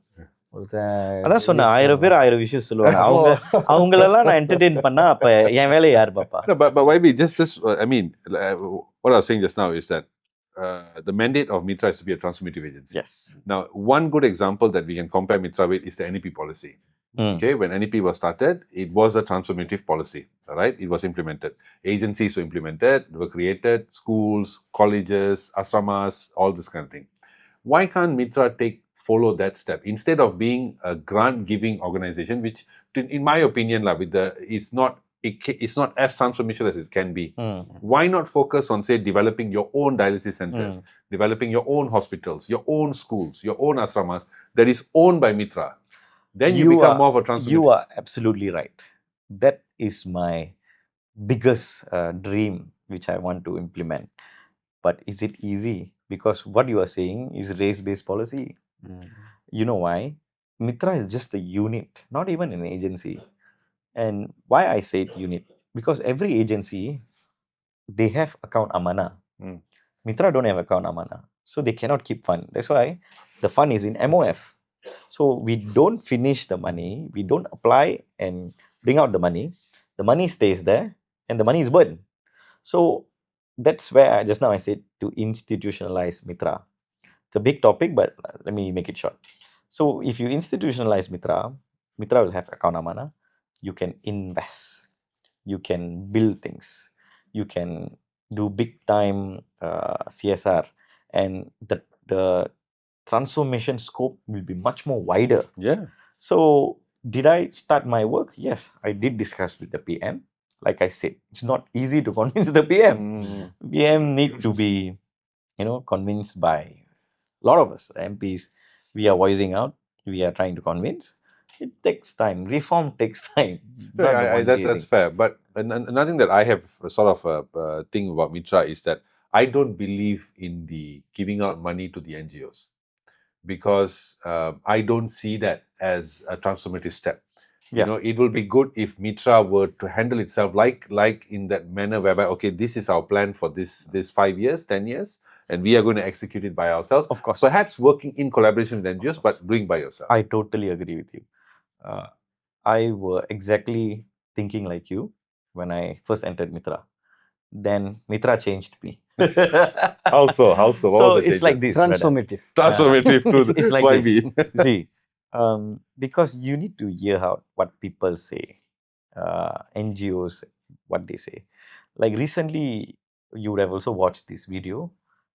ஒருத்தன் அதான் சொன்னேன் 1000 பேர் 1000 விஷயம் சொல்லுவாங்க அவங்களெல்லாம் நான் என்டர்டெயின் பண்ணா அப்ப என் வேலையை யார் பாப்பா? No, but YB, just I mean, what I was saying just now is that the mandate of Mitra is to be a transformative agency. Yes. Now, one good example that we can compare Mitra with is the NEP policy. Okay, when NEP was started, it was a transformative policy, right? It was implemented. Agencies were implemented, were created, schools, colleges, asramas, all this kind of thing. Why can't Mitra follow that step instead of being a grant-giving organization, which, in my opinion, it's not as transformational as it can be. Why not focus on, say, developing your own dialysis centers, developing your own hospitals, your own schools, your own asramas that is owned by Mitra? Then you become more of a transformative. You are absolutely right. That is my biggest dream, which I want to implement. But is it easy? Because what you are saying is race-based policy. You know why? Mitra is just a unit, not even an agency. And why I say unit? Because every agency, they have account amana. Mitra don't have account amana. So they cannot keep fund. That's why the fund is in MOF. So we don't finish the money, we don't apply and bring out the money stays there and the money is burned. So that's where just now I said to institutionalize Mitra. It's a big topic, but let me make it short. So if you institutionalize Mitra, Mitra will have account amana. You can invest, you can build things, you can do big time CSR, and the transformation scope will be much more wider. Yeah. So did I start my work? Yes, I did discuss with the PM. Like I said, it's not easy to convince the PM. PM need to be, convinced by a lot of us, MPs. We are voicing out, we are trying to convince. It takes time. Reform takes time. That's fair. But another thing that I have a sort of a thing about Mitra is that I don't believe in the giving out money to the NGOs. Because I don't see that as a transformative step. Yeah. It will be good if Mitra were to handle itself like in that manner whereby, okay, this is our plan for this 5 years, 10 years, and we are going to execute it by ourselves. Of course. Perhaps working in collaboration with NGOs, but doing by yourself. I totally agree with you. I were exactly thinking like you when I first entered Mitra. Then Mitra changed me. How so? So it's like this. transformative Transformative to it's like YB. this. See, because you need to hear out what people say, NGOs, what they say. Like recently, you would have also watched this video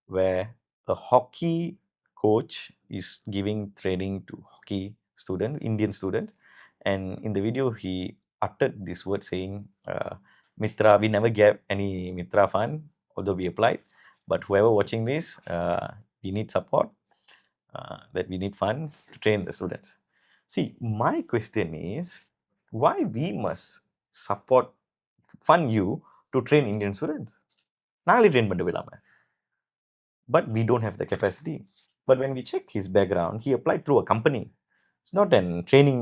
where a hockey coach is giving training to hockey students, Indian students, and in the video he uttered this word saying, Mitra, we never gave any Mitra fund, although we applied, but whoever watching this, we need support, that we need fund to train the students. See, my question is, why we must fund you to train Indian students? நாங்களே train பண்ண விடாம. But we don't have the capacity. But when we check his background, he applied through a company. It's not a training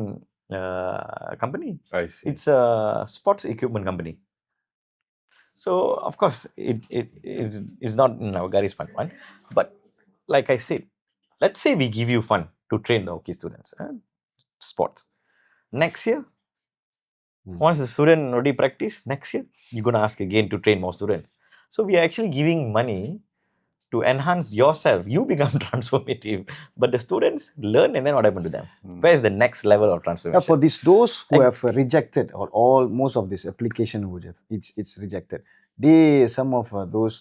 company. I see. It's a sports equipment company. So of course it is not in our Gary's fund one. But like I said, let's say we give you fund to train the hockey students, sports. Next year, once the student already practice, next year you're gonna ask again to train more students. So we are actually giving money to enhance yourself. You become transformative, but the students learn, and then what happened to them? Where's the next level of transformation? For those who have rejected or all most of this application, it's rejected. Some of those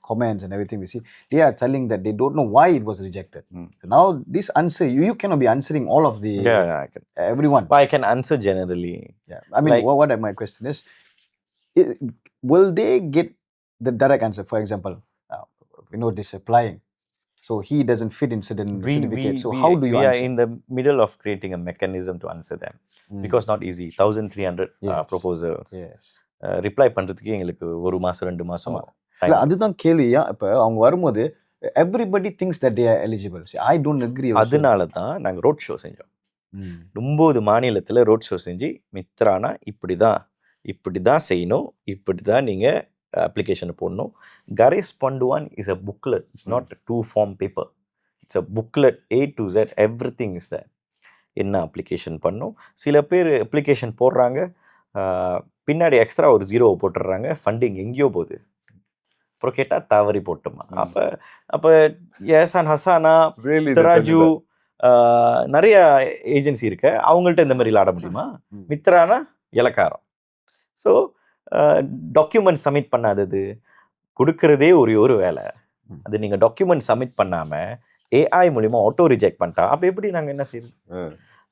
comments and everything we see, they are telling that they don't know why it was rejected. So now this answer, you cannot be answering all of the Yeah, I can. everyone. Well, I can answer generally. Yeah, I mean, Like- what my question is, will they get the direct answer? For example, this applying, so he doesn't fit in certain certificate. So how do you we answer? are in the middle of creating a mechanism to answer them, because not easy. 1300 Yes. proposals. Yes. Reply பண்றதுக்கு எங்களுக்கு 1 மாசம் 2 மாசம் இல்ல அதுதான் கேள்வியா. இப்போ அவங்க வரும்போது everybody thinks that they are eligible. See, I don't agree also. அதனால தான் நாங்க ரோட் ஷோ செஞ்சோம். 9 மாநிலத்தில் ரோட் ஷோ செஞ்சு, மித்ரானா இப்படி தான் செய்யணும், இப்படி தான் நீங்கள் அப்ளிகேஷனை போடணும். கரேஸ் பண்டுவான் is a booklet. It's not 2 form paper. It's a booklet A to Z, everything is there. என்ன அப்ளிகேஷன் பண்ணணும். சில பேர் அப்ளிகேஷன் போடுறாங்க, பின்னாடி எக்ஸ்ட்ரா ஒரு 0 போட்டுடுறாங்க, ஃபண்டிங் எங்கேயோ போகுது. அப்புறம் கேட்டால் தவறி போட்டோமா. அப்போ ஏசான் ஹசானா, திராஜு, நிறைய ஏஜென்சி இருக்கு, அவங்கள்ட்ட இந்த மாதிரி விளாட முடியுமா? மித்ரானா இலக்காரம். ஸோ டாக்குமெண்ட் சப்மிட் பண்ணாதது, கொடுக்கறதே ஒரு வேலை. அது நீங்கள் டாக்குமெண்ட் சப்மிட் பண்ணாமல் ஏஐ மூலிமா ஆட்டோ ரிஜெக்ட் பண்ணிட்டா அப்போ எப்படி நாங்கள் என்ன செய்யறது?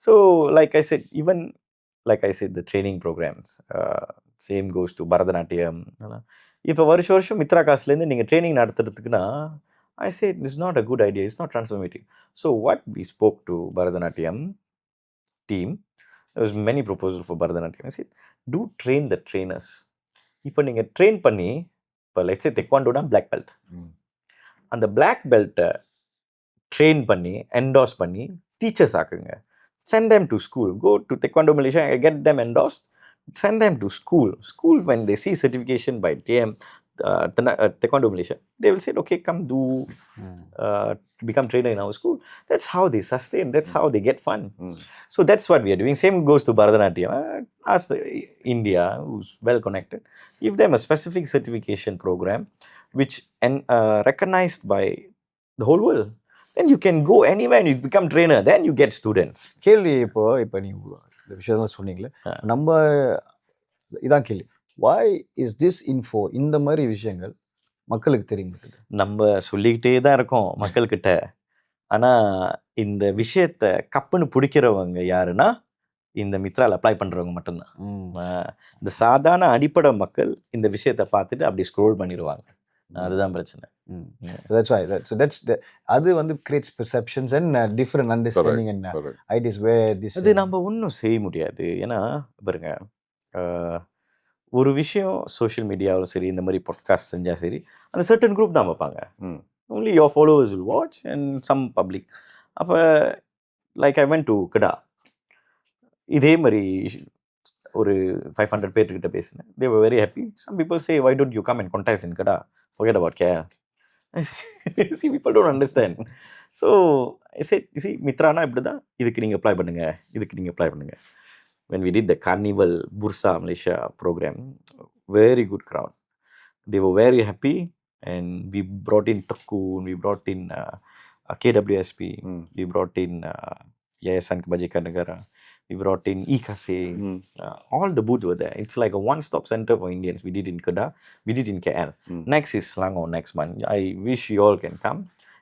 So like I said, even like I said, the training programmes same goes to Bharatanatyam. இப்போ வருஷம் மித்ரா காசுலேருந்து நீங்கள் ட்ரைனிங் நடத்துறதுக்குன்னா, I said it's not a good idea, it's not transformative. So what we spoke to Bharatanatyam team, there was many proposals for Bharatanatyam. I said, do train the trainers. இப்போ நீங்கள் train பண்ணி, இப்போ let's say taekwondo black belt, அந்த black belt train பண்ணி என்டோஸ் பண்ணி teachers ஆக்குங்க. Send them to school. Go to Taekwondo Malaysia and get them endorsed. Send them to school. School, when they see certification by TM, Taekwondo Malaysia, they will say, okay, come do, become trainer in our school. That's how they sustain. That's how they get fun. So that's what we are doing. Same goes to Bharatanatyam. Ask India, who's well connected, give them a specific certification program which recognized by the whole world. Then you can go anywhere and you become trainer. Then you get students. கேள்வி இப்போ நீ இந்த விஷயம் சொன்னீங்களே, நம்ம இதான் கேள்வி. Why is this info, இந்த மாதிரி விஷயங்கள் மக்களுக்கு தெரிய மாட்டேங்குது? நம்ம சொல்லிக்கிட்டே தான் இருக்கோம் மக்கள்கிட்ட. ஆனால் இந்த விஷயத்தை கப்புன்னு பிடிக்கிறவங்க யாருன்னா, இந்த மித்ராவில் அப்ளை பண்ணுறவங்க மட்டும்தான். இந்த சாதாரண அடிப்படை மக்கள் இந்த விஷயத்தை பார்த்துட்டு அப்படி ஸ்க்ரோல் பண்ணிடுவாங்க. அதுதான் பிரச்சனை. That's why. அது வந்து creates perceptions and different understanding and ideas where this. அது நம்ம ஒன்றும் செய்ய முடியாது. ஏன்னா பாருங்க, ஒரு விஷயம் சோஷியல் மீடியாவில் சரி, இந்த மாதிரி பாட்காஸ்ட் செஞ்சால் சரி, அந்த சர்டன் குரூப் தான் பார்ப்பாங்க. only your followers will watch and some public. அப்போ லைக் ஐ வென்ட் டு கடா, இதே மாதிரி ஒரு 500 பேர்கிட்ட பேசினேன். they were very happy. Some people say, why don't you come and contest in Kada? Forget about care. See, people don't understand. So I said, you see, மித்ரானா இப்படி தான், இதுக்கு நீங்கள் apply பண்ணுங்க. When we did the Carnival Bursa Malaysia program, very good crowd. They were very happy, and we brought in Tekun, we brought in KWSP, we brought in Yayasan Kebajikan Negara, we brought in Ikase. All the booths were there. It's like a one-stop center for Indians. We did in Kedah, we did in KL. Next is Selangor next month. I wish you all can come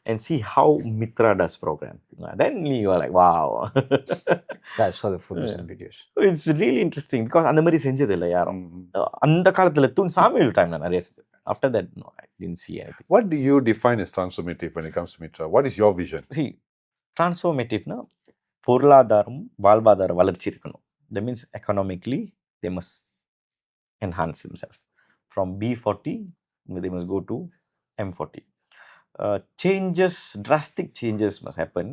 and see how Mitra does program. Then you are like, wow. I saw the photos and videos. It's really interesting because அந்த மாதிரி செஞ்சது இல்லை யாரும். அந்த காலத்தில் சாமியல் டைம்ல நிறைய செஞ்சது. After that, no, I didn't see anything. What do you define as transformative when it comes to Mitra? What is your vision? See, transformative-na பொருளாதாரம் வாழ்வாதார வளர்ச்சி இருக்கணும். That means economically they must enhance themselves. From B40 they must go to M40. Drastic changes must happen.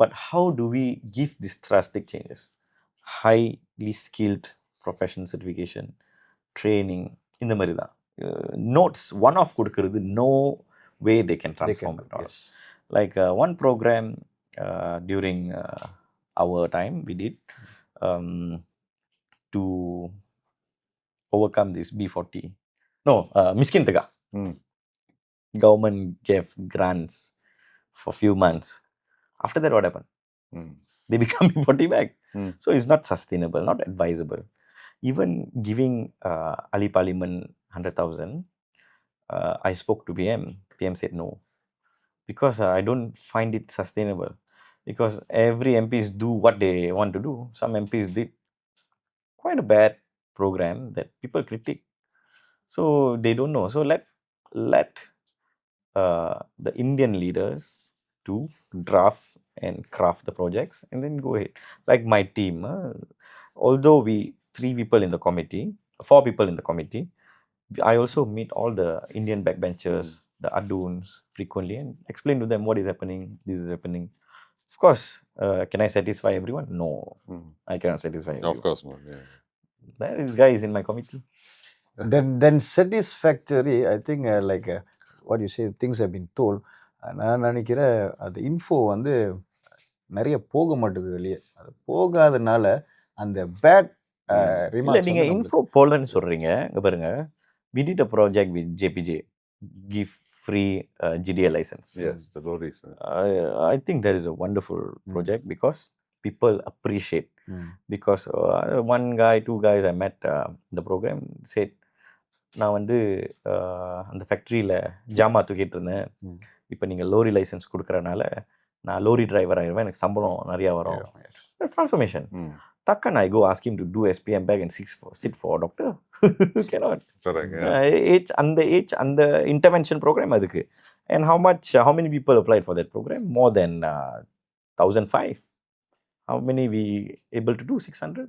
But how do we give these drastic changes? Highly skilled professional certification, training, இந்த மாதிரி தான். Notes, one-off கொடுக்கிறது, no way they can transform at all. Yes. Like one program during our time we did to overcome this B40. No, miskin tega. Government gave grants for few months. After that, what happened? Mm. They become 40 back. Mm. So it's not sustainable, not advisable. Even giving Ali Parliament 100,000, I spoke to PM. PM said no, because I don't find it sustainable. Because every MPs do what they want to do. Some MPs did quite a bad program that people critique. So they don't know. So let the Indian leaders to draft and craft the projects and then go ahead. Like my team, although we 4 people in the committee, I also meet all the Indian backbenchers, the aduns frequently and explain to them what is happening, this is happening. Of course, can I satisfy everyone? No, I cannot satisfy everyone. Of course not. Yeah. There is guys in my committee. Then satisfactory, I think what you say, things have been told. நான் நினைக்கிறேன் அது info வந்து நிறைய போக மாட்டேங்குது வெளியே. அது போகாதனால அந்த பேட் இல்ல ரிமார்க்ஸ் நீங்க இன்ஃபோ போலன்னு சொல்றீங்க. இங்க பாருங்க, we did a project with JPJ, give free GDL license. Yes, the lorries. I think that is a wonderful project because people appreciate. Because one guy, 2 guys I met the program said, நான் வந்து அந்த ஃபேக்ட்ரியில் ஜாமா தூக்கிட்டு இருந்தேன், இப்போ நீங்கள் lorry licence கொடுக்குறனால நான் லோரி டிரைவர் ஆயிடுவேன், எனக்கு சம்பளம் நிறையா வரும். That's transformation. Takkan I go ask him to do SPM back and sit for a doctor? Cannot. Correct. Yeah. Age and the intervention program adukku. And how many people applied for that program? More than 1,005. How many we able to do? 600.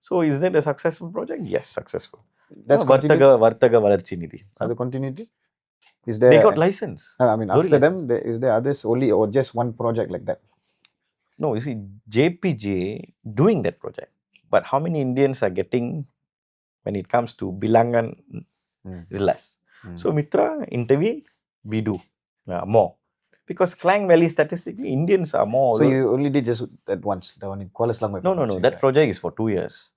So is that a successful project? Yes, successful. That's Vartaga Valarchi Nidhi. Other continuity? Is there? They got license. I mean, after them, is there others only or just one project like that? No, you see, JPJ doing that project. But how many Indians are getting when it comes to Bilangan is less. So Mitra intervene, we do more. Because Klang Valley statistically, Indians are more. So you only did just that once, the one in Kuala Selangor? No. That project is for 2 years,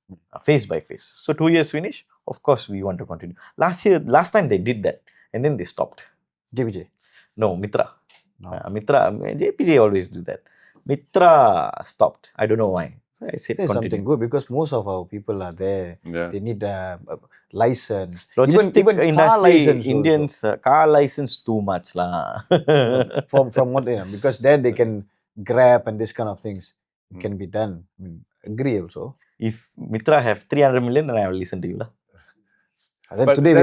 phase by phase. So 2 years finish, of course we want to continue. Last time they did that and then they stopped. JPJ? No, Mitra. No. Mitra, JPJ always do that. Mitra stopped. I don't know why. So I said There's continue. something good because most of our people are there. Yeah. They need a license. Logistic even car industry, license Indians car license too much lah. from what they know, because there they can grab and this kind of things can be done. I mean, agree also. If Mitra have 300 million, then I will listen to you lah. Then But today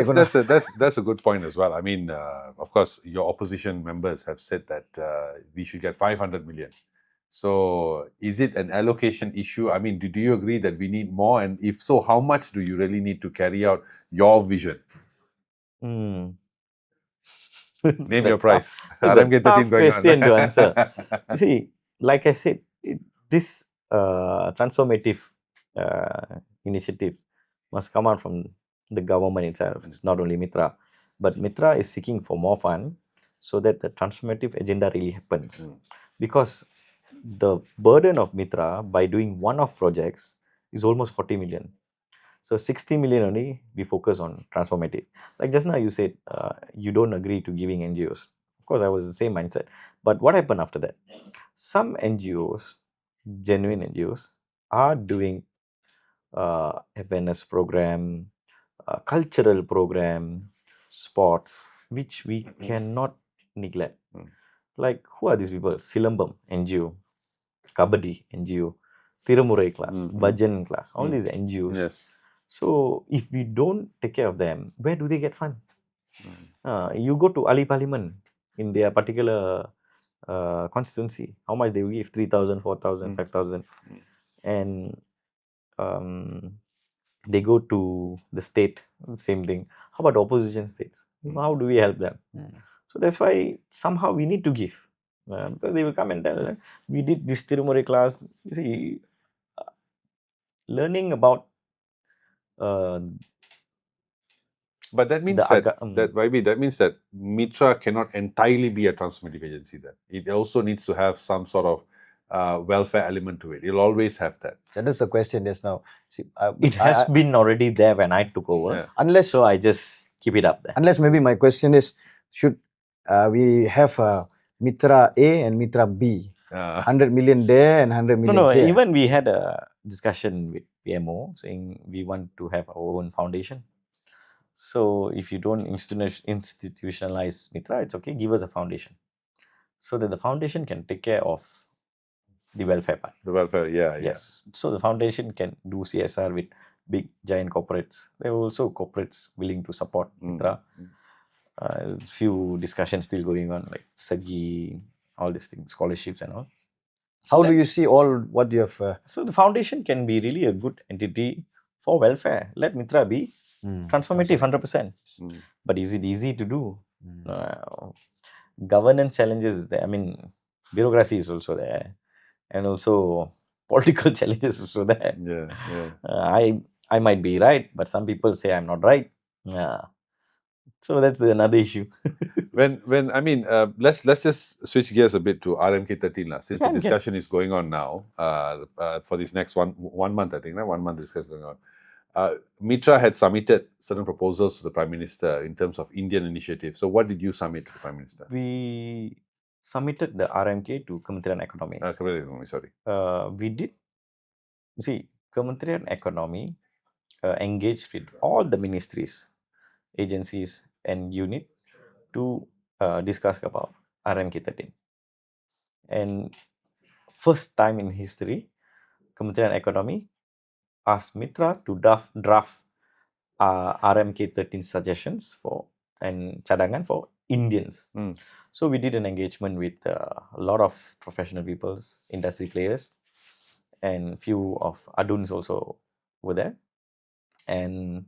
that's a good point as well. I mean, of course, your opposition members have said that we should get 500 million. So, is it an allocation issue? I mean, do you agree that we need more? And if so, how much do you really need to carry out your vision? Name your price. It's a tough question to answer. You see, like I said, this transformative initiative must come out from the government itself. It's not only Mitra, but Mitra is seeking for more fund so that the transformative agenda really happens. Because the burden of Mitra by doing one-off projects is almost 40 million. So 60 million only we focus on transformative. Like just now you said you don't agree to giving NGOs. Of course, I was the same mindset. But what happened after that? Some NGOs, genuine NGOs, are doing awareness program, cultural program, sports, which we cannot neglect. Like, who are these people? Silambam NGO, Kabaddi NGO, Tirumurai class, Bhajan class, all these NGOs. Yes. So if we don't take care of them, where do they get fund? You go to Ali Parliament in their particular constituency, how much they will give? 3,000, 4,000, 5,000. And they go to the state, same thing. How about opposition states? How do we help them? So that's why somehow we need to give. Because they will come and tell, we did this Tirumurai class. You see, learning about but that means that means that Mitra cannot entirely be a transformative agency then. It also needs to have some sort of welfare element to it. You'll always have that. That is the question just now. See, it has been already there when I took over. Unless so I just keep it up there. Unless maybe my question is, should we have Mitra A and Mitra B. 100 million there and 100 million No, here. even we had a discussion with PMO saying we want to have our own foundation. So if you don't institutionalize Mitra, it's okay, give us a foundation. So that the foundation can take care of the welfare part. The welfare, yeah. Yes. So the foundation can do CSR with big giant corporates. There are also corporates willing to support Mitra. Few discussions still going on, like Sagi, all these things, scholarships and all. How do you see all what you have? So the foundation can be really a good entity for welfare. Let Mitra be transformative 100%. But is it easy to do? Governance challenges is there. I mean, bureaucracy is also there, and also political challenges is also there. I might be right, but some people say I'm not right. So that's another issue. when I mean, let's just switch gears a bit to RMK 13 since the discussion is going on now for this next one month, I think, 1 month discussion going on. Mitra had submitted certain proposals to the Prime Minister in terms of Indian initiative. So what did you submit to the Prime Minister? We submitted the RMK to Kementerian Ekonomi. Kementerian Ekonomi, sorry. We did. See, Kementerian Ekonomi engaged with all the ministries, agencies and unit to discuss about RMK 13. And first time in history, Kementerian Ekonomi asked Mitra to draft RMK 13 suggestions for and cadangan for Indians. So we did an engagement with a lot of professional people, industry players, and few of aduns also were there. And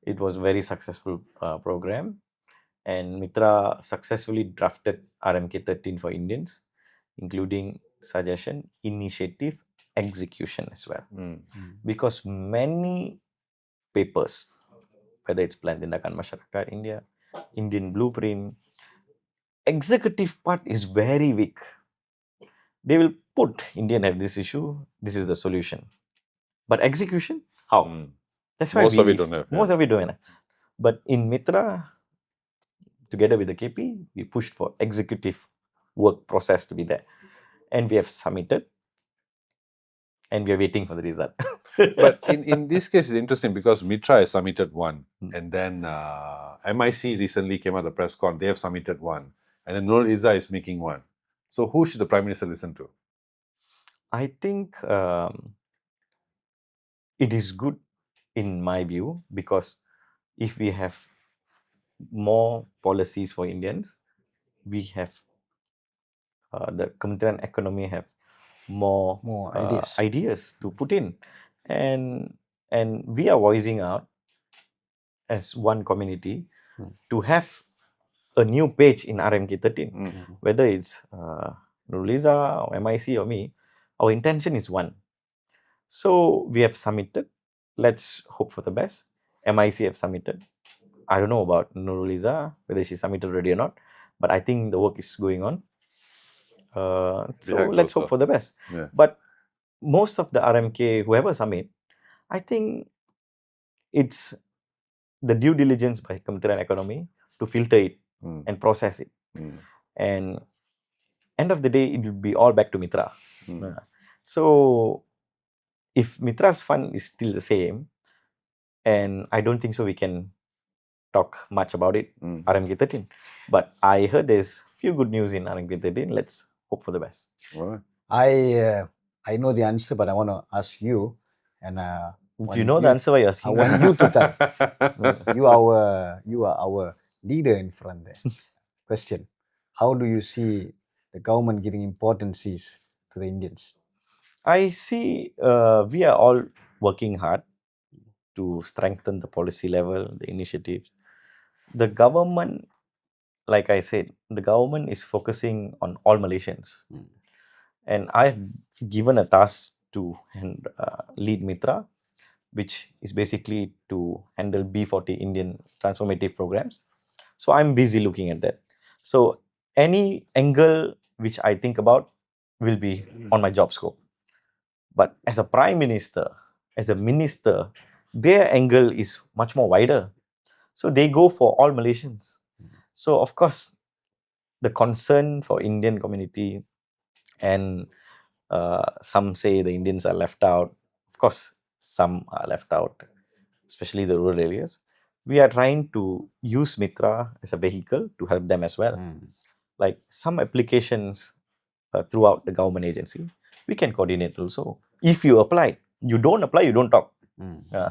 it was a very successful program. And Mitra successfully drafted RMK 13 for Indians, including suggestion, initiative, execution as well. Because many papers, whether it's Plan Tindakan Masyarakat India, Indian Blueprint, executive part is very weak. They will put Indian have this issue, this is the solution. But execution, how? That's why most of it don't have. Most of it don't have. But in Mitra, together with the KP, we pushed for executive work process to be there. And we have submitted. And we are waiting for the result. But in this case, it's interesting because Mitra has submitted one. And then MIC recently came out the press con. They have submitted one. And then Nur Izzah is making one. So who should the Prime Minister listen to? I think it is good in my view, because if we have more policies for Indians, we have the Kementerian Ekonomi have more ideas to put in, and we are voicing out as one community to have a new page in RMK 13, whether it's Nurul Izzah or MIC or me. Our intention is one. So we have submitted. Let's hope for the best. MIC have submitted. I don't know about Nurul Izzah, whether she submitted already or not, but I think the work is going on. So let's hope for the best. But most of the RMK, whoever submit, I think it's the due diligence by Kementerian Ekonomi to filter it and process it. And end of the day, it will be all back to Mitra. So if Mitra's fund is still the same, and I don't think so we can talk much about it, RMK 13. But I heard there's few good news in RMK 13. Let's hope for the best. I know the answer, but I want to ask you. And if you know the answer, why you're asking? I want you to tell. You are our leader in front there. Question: how do you see the government giving importance to the Indians? I see we are all working hard to strengthen the policy level, the initiatives. The government, like I said, the government is focusing on all Malaysians. And I've given a task to lead Mitra, which is basically to handle B40 Indian transformative programs. So I'm busy looking at that. So any angle which I think about will be on my job scope. But as a Prime Minister, as a minister, their angle is much more wider. So they go for all Malaysians. So of course, the concern for Indian community, and some say the Indians are left out. Of course, some are left out, especially the rural areas. We are trying to use Mitra as a vehicle to help them as well. Like some applications throughout the government agency, we can coordinate also. If you apply, you don't apply, you don't talk.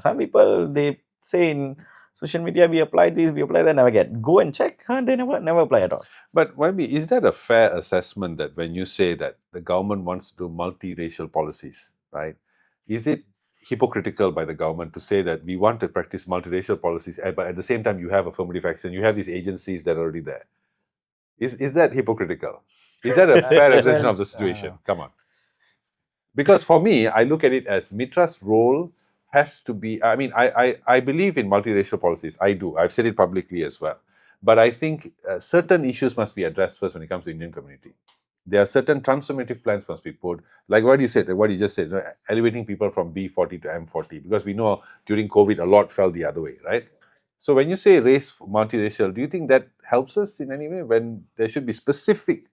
Some people, they say in social media, we apply this, we apply that, never get. Go and check, they never apply at all. But YB, is that a fair assessment that when you say that the government wants to do multiracial policies, right? Is it hypocritical by the government to say that we want to practice multiracial policies, but at the same time you have affirmative action, you have these agencies that are already there? Is that hypocritical? Is that a fair representation of the situation? Come on. Because for me, I look at it as Mitra's role has to be, I mean, I believe in multiracial policies. I do. I've said it publicly as well. But I think certain issues must be addressed first when it comes to Indian community. There are certain transformative plans must be put, like what you said, what you just said, elevating people from B40 to M40, because we know during COVID a lot fell the other way, right? So when you say race multiracial, do you think that helps us in any way when there should be specific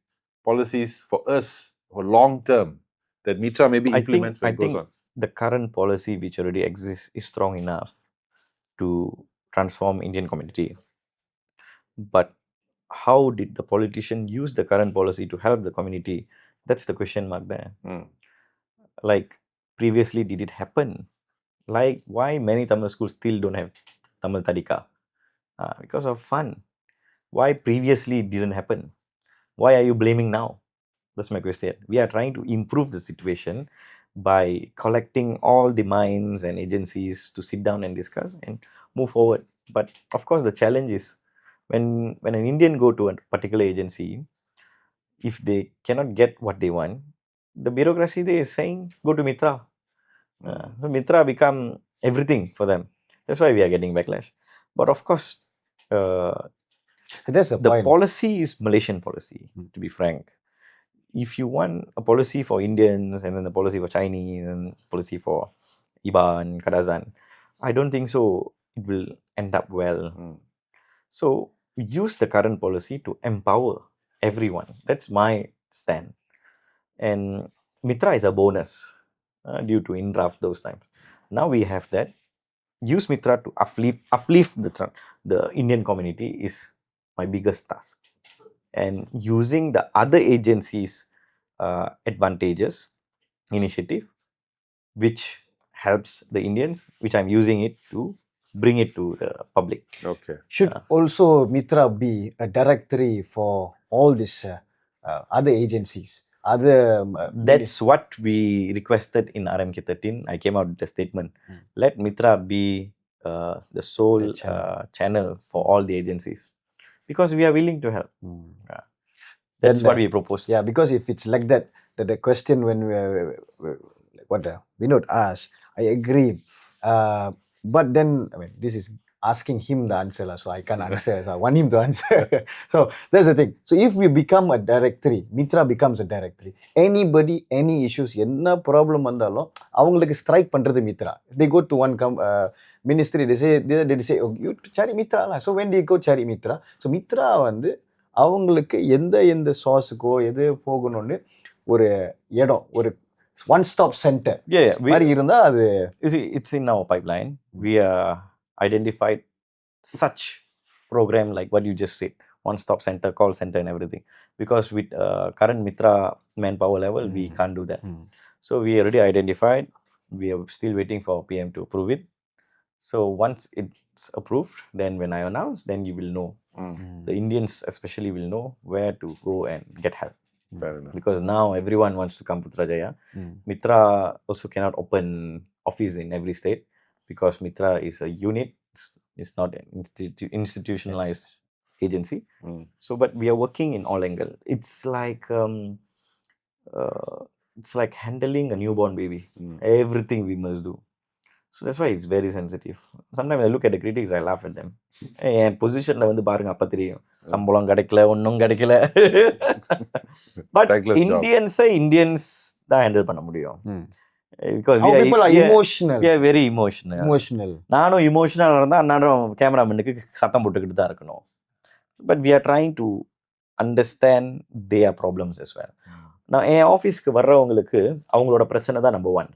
policies for us for long term that Mitra maybe implements when it goes on? The current policy which already exists is strong enough to transform Indian community. But how did the politician use the current policy to help the community? That's the question mark there. Like previously, did it happen? Like why many Tamil schools still don't have Tamil Tadika? Because of fun. Why previously it didn't happen? Why are you blaming now? That's my question. We are trying to improve the situation by collecting all the minds and agencies to sit down and discuss and move forward. But of course, the challenge is when an Indian go to a particular agency, if they cannot get what they want, the bureaucracy they is saying, go to Mitra. So Mitra become everything for them. That's why we are getting backlash. But of course, that's the policy is Malaysian policy, to be frank. If you want a policy for Indians and then the policy for Chinese and policy for Iban, Kadazan, I don't think so it will end up well. So use the current policy to empower everyone. That's my stand. And Mitra is a bonus due to in-draft those times. Now we have that. Use Mitra to uplift the Indian community is my biggest task. And using the other agencies' advantages, initiative, which helps the Indians, which I'm using it to bring it to the public. Okay. Should also Mitra be a directory for all these other agencies? That's what we requested in RMK 13. I came out with a statement. Let Mitra be the sole channel for all the agencies. Because we are willing to help. That's what we proposed. Yeah, because if it's like that, the question when Vinod asked, I agree. But then, I mean, this is asking him the answer, so I can't answer. So I want him to answer. So that's the thing. So if we become a directory, Mitra becomes a directory. Anybody, any issues, enna problem vandalum, avangalukku strike pandrathu Mitra. They go to one ministry, they say, oh, you cari Mitra lah. So when they go cari Mitra, so Mitra வந்து அவங்களுக்கு எந்த சோர்ஸுக்கோ எது போகணும்னு ஒரு இடம், ஒரு one stop center மாதிரி இருந்தா அது it's in our pipeline. We identified such program like what you just said, one stop center, call center and everything, because with current Mitra manpower level we can't do that. So we already identified. We are still waiting for PM to approve it. So once it's approved, then when I announce, then you will know. The Indians especially will know where to go and get help. Fair enough. Because now everyone wants to come to Putrajaya. Mitra also cannot open office in every state because Mitra is a unit. It's not an institutionalized agency. So, but we are working in all angle. It's like handling a newborn baby. Everything we must do. So that's why it's very sensitive. Sometimes I look at the critics, I laugh at them. என் பொசிஷன்ல வந்து பாருங்க அப்ப தெரியும் சம்பளம் கிடைக்கல ஒன்றும் கிடைக்கல. But Indians தான் ஹேண்டில் பண்ண முடியும். Because people are emotional. We are very emotional. நானும் இமோஷனல் இருந்தா அன்னாரும் கேமராமேனுக்கு சத்தம் போட்டுக்கிட்டு தான் இருக்கணும். But we are trying to understand their problems as well. நான் என் ஆஃபீஸ்க்கு வர்றவங்களுக்கு அவங்களோட பிரச்சனை தான் நம்பர் 1.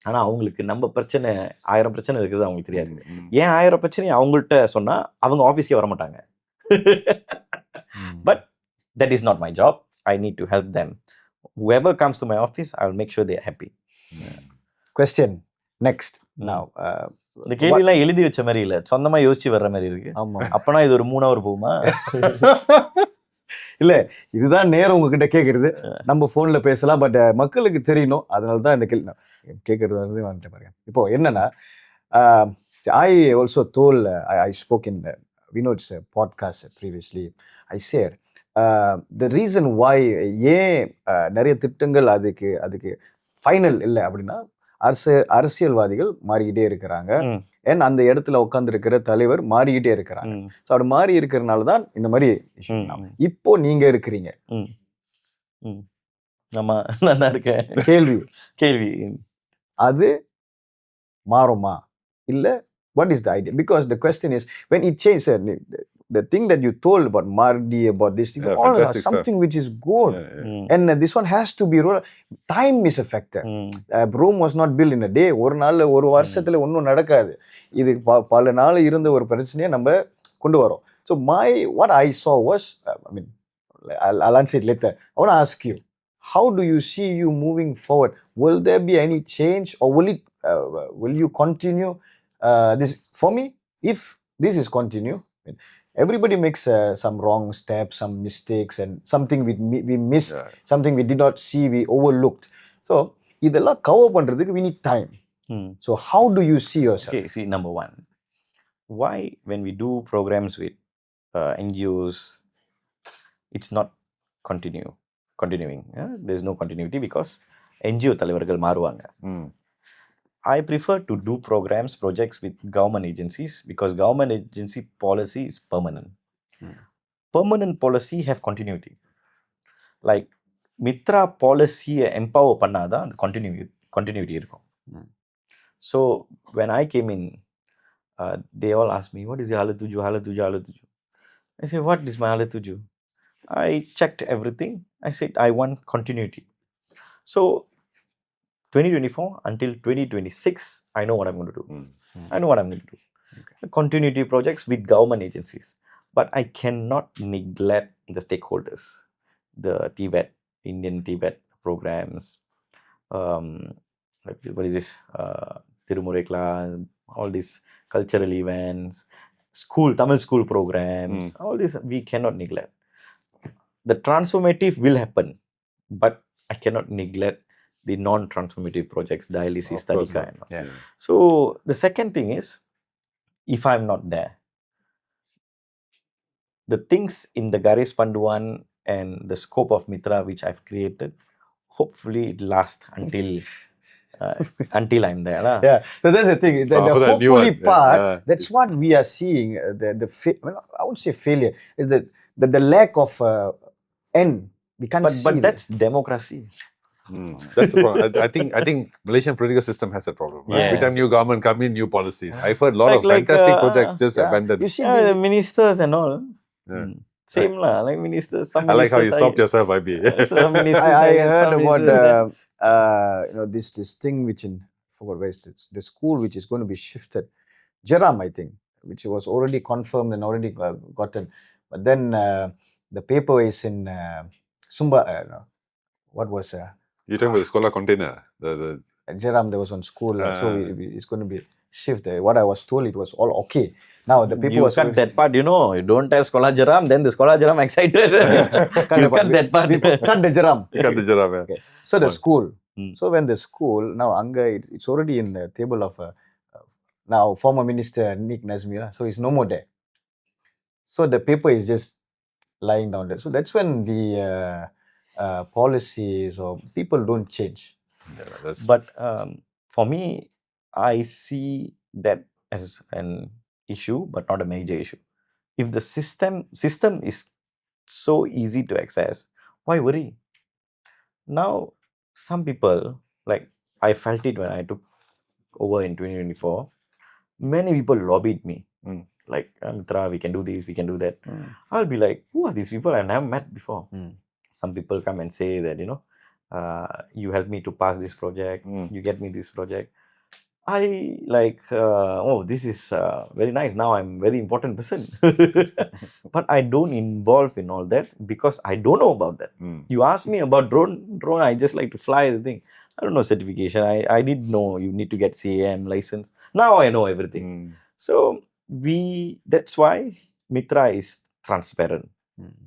ஆனால் அவங்களுக்கு நம்ம பிரச்சனை 1000 பிரச்சனை இருக்குது அவங்களுக்கு தெரியாது. ஏன் 1000 பிரச்சனையை அவங்கள்ட்ட சொன்னால் அவங்க ஆஃபீஸ்க்கே வர மாட்டாங்க. But that is not my job. I need to help them. Whoever comes to my office, I will make sure they are happy. Question next. Now இந்த கேள்விலாம் எழுதி வச்ச மாதிரி இல்லை, சொந்தமாக யோசிச்சு வர்ற மாதிரி இருக்கு. ஆமாம். அப்போனா இது ஒரு 3 hour போகுமா? இல்லை, இதுதான் நேரம் உங்ககிட்ட கேட்குறது. நம்ம ஃபோனில் பேசலாம், பட் மக்களுக்கு தெரியணும். அதனால தான் இந்த கேள்வி கேட்குறது வந்து வந்துட்டு பாருங்க. இப்போ என்னன்னா, I also told, I spoke in Vinod's podcast previously. I said the reason why ஏன் நிறைய திட்டங்கள் அதுக்கு ஃபைனல் இல்லை அப்படின்னா, அரசியல்வாதிகள் மாறிக்கிட்டே இருக்கிறாங்க. ஏன் அந்த இடத்துல உட்காந்துருக்கிற தலைவர் மாறிக்கிட்டே இருக்கிறாங்க. ஸோ அப்படி மாறி இருக்கிறதுனால தான் இந்த மாதிரி இப்போ நீங்க இருக்கிறீங்க. ஆமா, நான் தான் இருக்கேன். கேள்வி அது மாறுமா இல்லை? What is the idea? Because the question is, when it changes, the thing that you told about Mardi, about this thing, all something which is good. And this one has to be, time is a factor. Rome was not built in a day. ஒரு நாள் ஒரு வருஷத்துல ஒன்றும் நடக்காது. இது பல நாள் இருந்த ஒரு பிரச்சனையை நம்ம கொண்டு வரோம். So what I saw was, I mean, I'll answer it later. I want to ask you, how do you see you moving forward? Will there be any change, or will you continue this? For me, if this is continue, everybody makes some wrong steps, some mistakes, and something we missed, something we did not see, we overlooked. So இதெல்லாம் cover பண்றதுக்கு we need time. So how do you see yourself? Okay, see, number 1, why when we do programs with NGOs, it's not continuing. There's no continuity because NGO தலைவர்கள் மாறுவாங்க. I prefer to do projects with government agencies because government agency policy is permanent. Permanent policy have continuity. Like Mitra policy empower பண்ணாதான் அந்த continuity இருக்கும். So when I came in, they all asked me, what is your Halatuju? I said, what is my Halatuju? I checked everything. I said, I want continuity. So 2024 until 2026, I know what I'm going to do. I know what I'm going to do. Continuity projects with government agencies. But I cannot neglect the stakeholders, the TVET, Indian TVET programs, what is this, Tirumurai class, all these cultural events, Tamil school programs, all this we cannot neglect. The transformative will happen, but I cannot neglect the non-transformative projects, dialysis, Tadika. So the second thing is, if I'm not there, the things in the Garis Panduan and the scope of Mitra which I've created, hopefully it lasts until I'm there. Yeah, so that's the thing. The hopefully part, that's what we are seeing. I would say failure is the lack of end. We can't see. But that's democracy. That's the problem. I think Malaysian political system has a problem. Right? Every time new government come in, new policies. I've heard a lot of fantastic projects just abandoned. You see the ministers and all. Same lah, like ministers. I like how you stopped yourself, YB. I heard about this thing which forgot where is the school which is going to be shifted. Jeram, I think, which was already confirmed and already gotten. But then the paper is in Sumba. What was you're talking about the scholar container? The Jeram, there was one school, so it's going to be shifted. What I was told, it was all okay. Now the paper was cut that part, you don't tell Scholar Jeram, then the Scholar Jeram excited. You cut that part. Cut the Jeram. Cut the Jeram, yeah. Okay. So the school. So when the school, now Anga, it's already in the table of now former Minister Nick Nazmira, so it's no more there. So the paper is just lying down there. So that's when the policies or people don't change. But for me, I see that as an issue, but not a major issue. If the system is so easy to access, why worry? Now, some people, like I felt it when I took over in 2024, many people lobbied me. like Mitra, we can do this, we can do that. I'll be like, who are these people? I've never met before. Some people come and say that, you help me to pass this project, you get me this project. I like, oh, this is very nice. Now I'm very important person. But I don't involve in all that because I don't know about that. You ask me about drone, I just like to fly the thing. I don't know certification. I didn't know you need to get CAM license. Now I know everything. So that's why Mitra is transparent.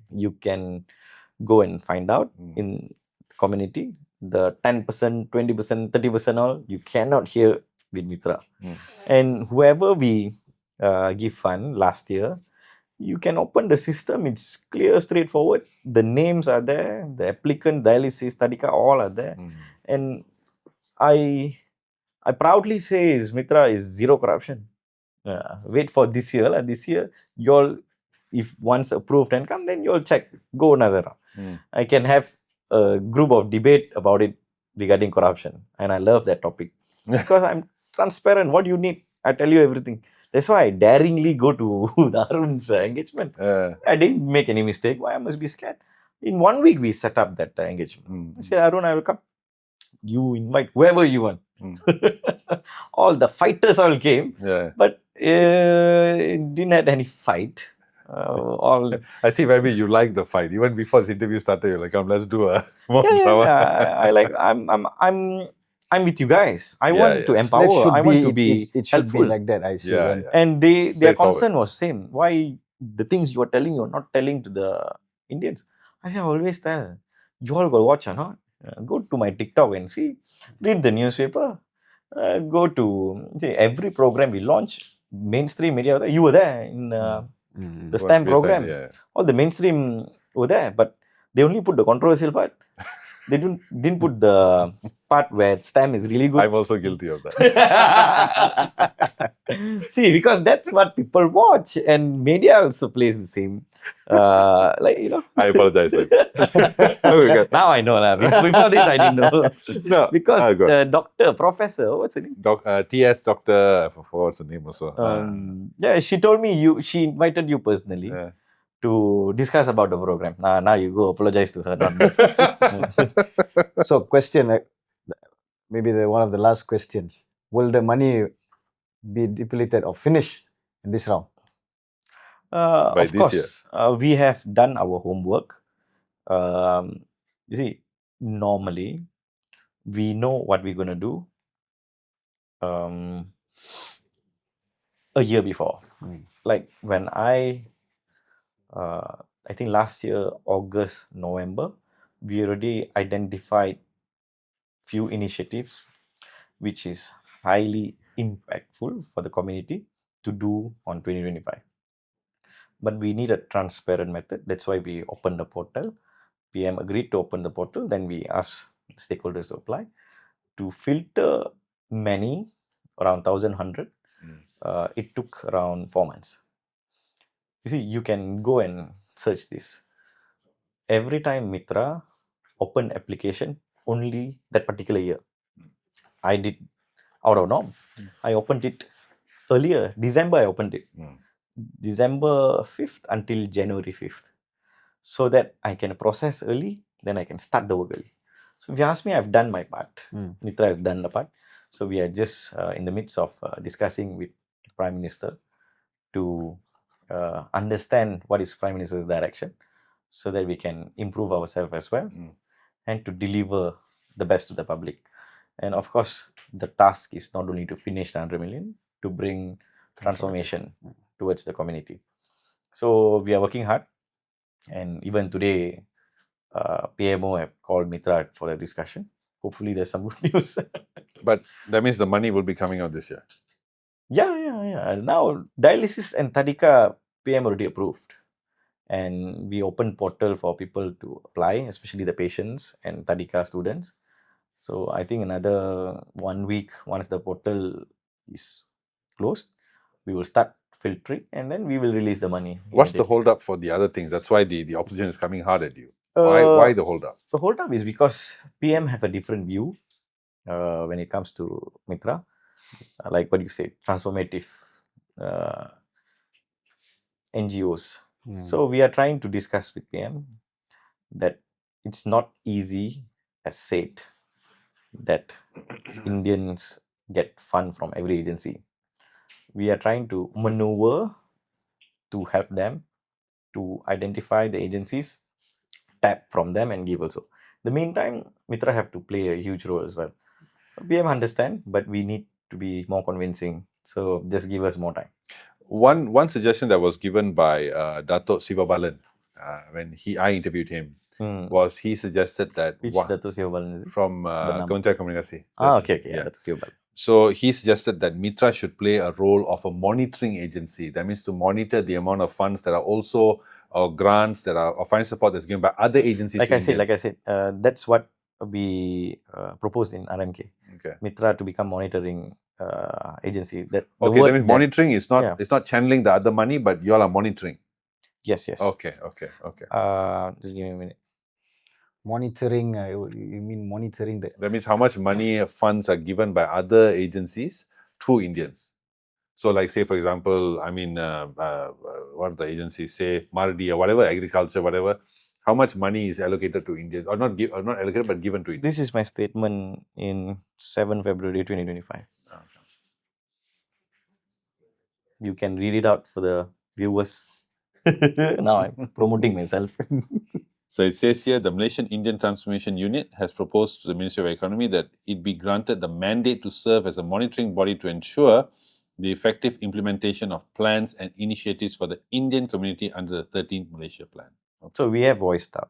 You can go and find out in community. The 10%, 20%, 30% all, you cannot hear with Mitra. And whoever we give fund last year, you can open the system. It's clear, straightforward. The names are there. The applicant, dialysis, Tadika, all are there. And I proudly say Mitra is zero corruption. Wait for this year. This year, you all, if once approved and come, then you all check. Go another round. I can have a group of debate about it regarding corruption. And I love that topic. Because I'm transparent. What you need, I tell you everything. That's why I daringly go to the Arun's engagement. I didn't make any mistake. Why I must be scared? In 1 week, we set up that engagement. I said, Arun, I will come. You invite whoever you want. All the fighters all came. But didn't have any fight. I see, maybe you like the fight. Even before this interview started, you're like, let's do a more drama. I'm with you guys. I want to empower. I want to be it should helpful. Be like that, I see. And their concern was same. Why the things you are telling, you're not telling to the Indians? I say, I always tell, you all go watch or not? Go to my TikTok and see. Read the newspaper. Go to every program we launch. Mainstream media, you were there in the STEM program. All the mainstream were there, but they only put the controversial part. They didn't put the part where STEM is really good. I'm also guilty of that. See, because that's what people watch, and media also plays the same. I apologize. Now I know that. Before this, I didn't know. No, because professor, what's the name? TS Doctor. What's the name also? She told me she invited you personally. To discuss about the program. Now you go apologize to her. So question, maybe one of the last questions. Will the money be depleted or finished in this round? Of course, we have done our homework. You see, normally, we know what we're going to do a year before. Like when I think last year, August, November, we already identified few initiatives which is highly impactful for the community to do on 2025. But we need a transparent method. That's why we opened the portal. PM agreed to open the portal. Then we asked stakeholders to apply. To filter many, around 1,100, it took around 4 months. You see, you can go and search this. Every time Mitra opened application, only that particular year, I did out of norm. I opened it earlier. December, I opened it. December 5th until January 5th. So that I can process early, then I can start the work early. So if you ask me, I've done my part. Mitra has done the part. So we are just in the midst of discussing with the Prime Minister to understand what is Prime Minister's direction so that we can improve ourselves as well and to deliver the best to the public. And of course, the task is not only to finish the 100 million, to bring transformation towards the community. So we are working hard. And even today, PMO have called Mitra for a discussion. Hopefully there's some good news. But that means the money will be coming out this year. Yeah. Now, dialysis and Tadika PM already approved. And we opened portal for people to apply, especially the patients and Tadika students. So I think another 1 week, once the portal is closed, we will start filtering and then we will release the money. What's the hold up for the other things? That's why the opposition is coming hard at you. Why the hold up? The hold up is because PM have a different view when it comes to Mitra. Like what you say, transformative. NGOs. So we are trying to discuss with PM that it's not easy as said that Indians get fund from every agency. We are trying to maneuver to help them to identify the agencies, tap from them and give also. The meantime, Mitra have to play a huge role as well. PM understand, but we need to be more convincing. So just give us more time. One suggestion that was given by Dato' Sivabalan when I interviewed him was he suggested that Which Dato' Sivabalan is this? from Kementerian Komunikasi. Okay, yeah, Dato' Sivabalan. So he suggested that Mitra should play a role of a monitoring agency. That means to monitor the amount of funds that are also grants that are or financial support that's given by other agencies. Like I said, that's what we proposed in RMK. Okay. Mitra to become monitoring agency. That that means monitoring is not it's not channeling the other money, but you all are monitoring. Yes. Okay. Just give me a minute. Monitoring, you mean monitoring the... That means how much money funds are given by other agencies to Indians. So like say for example, I mean, what the agencies say, Mardi or whatever, agriculture, whatever, how much money is allocated to Indians or not allocated but given to Indians? This is my statement in 7 February 2025. You can read it out for the viewers. Now I'm promoting myself. So it says here, the Malaysian Indian Transformation Unit has proposed to the Ministry of Economy that it be granted the mandate to serve as a monitoring body to ensure the effective implementation of plans and initiatives for the Indian community under the 13th Malaysia Plan. Okay. So we have voiced out.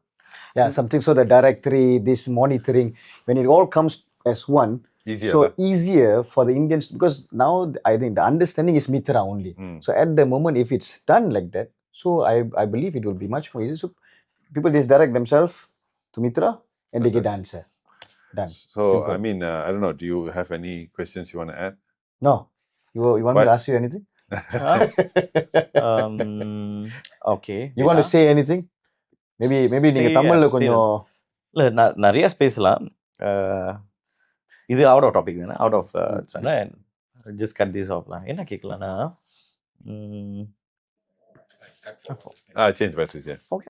Yeah, something so the directory, this monitoring, when it all comes as one, easier for the Indians, because now I think the understanding is Mitra only. So at the moment, if it's done like that, so I believe it will be much more easy. So people just direct themselves to Mitra and they get the answer. Done. So, simple. I mean, I don't know, do you have any questions you want to add? No. You want me to ask you anything? Okay. You want to say anything? Maybe நீங்க தமிழ்ல கொஞ்சம் இல்ல நிறைய பேசலாம். இது out of topic தானே, out of சொன்னா just cut this off lah. என்ன கேட்கலாம்னா change batteries, yeah. Okay.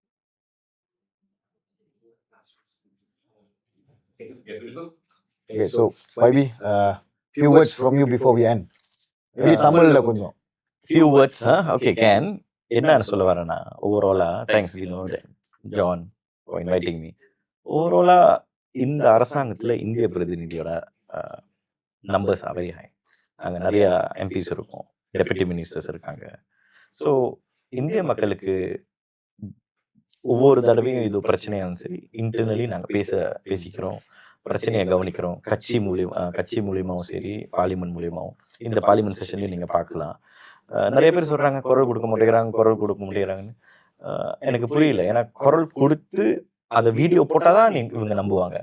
Okay, so YB, few words from you before we end. Maybe தமிழ்ல கொஞ்சம். Few words, okay, can. என்ன சொல்ல வரேன்னா overall thanks Vinod and John for inviting me. Overall இந்த அரசாங்கத்துல இந்திய பிரதிநிதியோட numbers are very high. அங்க நிறைய MPs இருக்கும், டெபுட்டி மினிஸ்டர்ஸ் இருக்காங்க. ஸோ இந்திய மக்களுக்கு ஒவ்வொரு தடவையும் இது பிரச்சனையாலும் சரி, இன்டர்னலி நாங்கள் பேசிக்கிறோம், பிரச்சனையை கவனிக்கிறோம். கட்சி மூலியமாகவும் சரி, பார்லிமெண்ட் மூலியமாகவும். இந்த பார்லிமெண்ட் செஷன்லையும் நீங்கள் பார்க்கலாம், நிறைய பேர் சொல்கிறாங்க குரல் கொடுக்க மாட்டேங்கிறாங்கன்னு. எனக்கு புரியல. ஏன்னா குரல் கொடுத்து அதை வீடியோ போட்டால் தான் இவங்க நம்புவாங்க.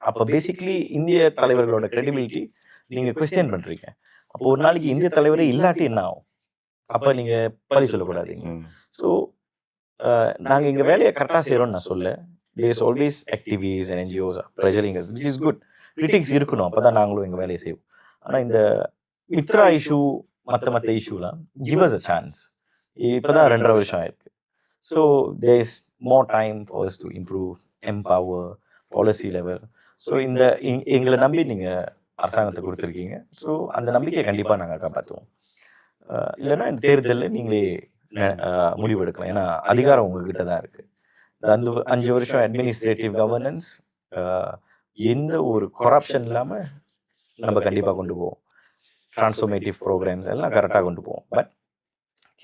அப்போ பேசிக்லி இந்திய தலைவர்களோட கிரெடிபிலிட்டி நீங்கள் குவெஸ்டியன் பண்ணுறீங்க. அப்போ ஒரு நாளைக்கு இந்திய தலைவரே இல்லாட்டி என்ன ஆகும்? அப்போ நீங்கள் பழி சொல்லக்கூடாதீங்க. ஸோ நாங்கள் எங்கள் வேலையை கரெக்டாக செய்கிறோம்னு நான் சொல்ல. There is always activists and NGOs pressuring us, which is good. Critics இருக்கணும், அப்போ தான் நாங்களும் எங்கள் வேலையை செய்வோம். ஆனால் இந்த மித்ரா இஷ்யூ மற்ற இஷ்யூலாம் give us a chance. இப்போ தான் 2.5 வருஷம் ஆயிருக்கு. So there is more time for us to improve, empower, policy level. So எங்களை நம்பி நீங்கள் அரசாங்கத்தை கொடுத்துருக்கீங்க. ஸோ அந்த நம்பிக்கையை கண்டிப்பாக நாங்கள் காப்பாற்றுவோம். இல்லைன்னா இந்த தேர்தலில் நீங்களே முடிவெடுக்கலாம். ஏன்னா அதிகாரம் உங்ககிட்ட தான் இருக்குது. அந்த 5 வருஷம் அட்மினிஸ்ட்ரேட்டிவ் கவர்னன்ஸ் எந்த ஒரு கரப்ஷன் இல்லாமல் நம்ம கண்டிப்பாக கொண்டு போவோம். டிரான்ஸ்ஃபர்மேட்டிவ் ப்ரோக்ராம்ஸ் எல்லாம் கரெக்டாக கொண்டு போவோம். But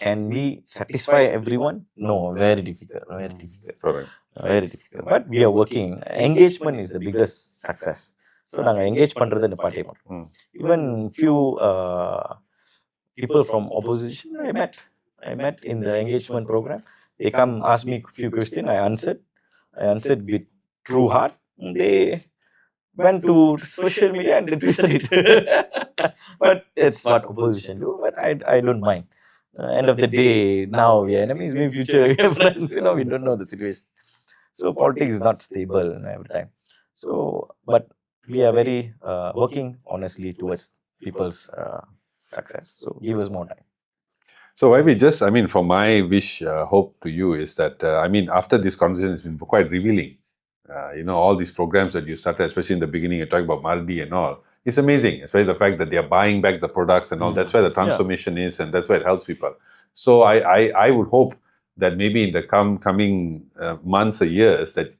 can we satisfy everyone? No, very difficult. But we are working. Engagement is the biggest success. So நாங்கள் என்கேஜ் பண்ணுறது நிப்பாட்டே மாட்டோம். Even few people from opposition I met in the engagement program. They come ask me a few questions. I answered with true heart. They went to social media and they twisted it. But it's what opposition do. But I don't mind. End of the day, now we are enemies, maybe future we are friends. We don't know the situation. So politics is not stable every time. So, but we are very working honestly towards people's success. So give us more time. So YB, just, I mean, for my wish, hope to you is that, I mean, after this conversation, it's been quite revealing. All these programs that you started, especially in the beginning, you're talking about Mardi and all. It's amazing, especially the fact that they are buying back the products and all. That's where the transformation is, and that's where it helps people. So I would hope that maybe in the coming months or years that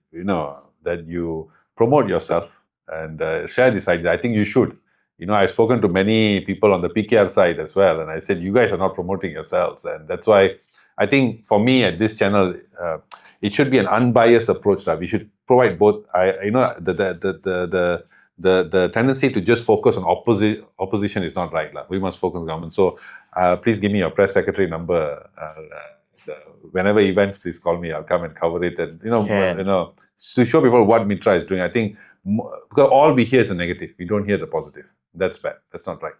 that you promote yourself and share this idea. I think you should. I've spoken to many people on the PKR side as well, and I said you guys are not promoting yourselves, and that's why I think for me at this channel, it should be an unbiased approach. We should provide both. The tendency to just focus on opposition is not right. We must focus on government. So please give me your press secretary number. Whenever events, please call me. I'll come and cover it. And to show people what Mitra is doing. I think because all we hear is the negative. We don't hear the positive. That's bad. That's not right.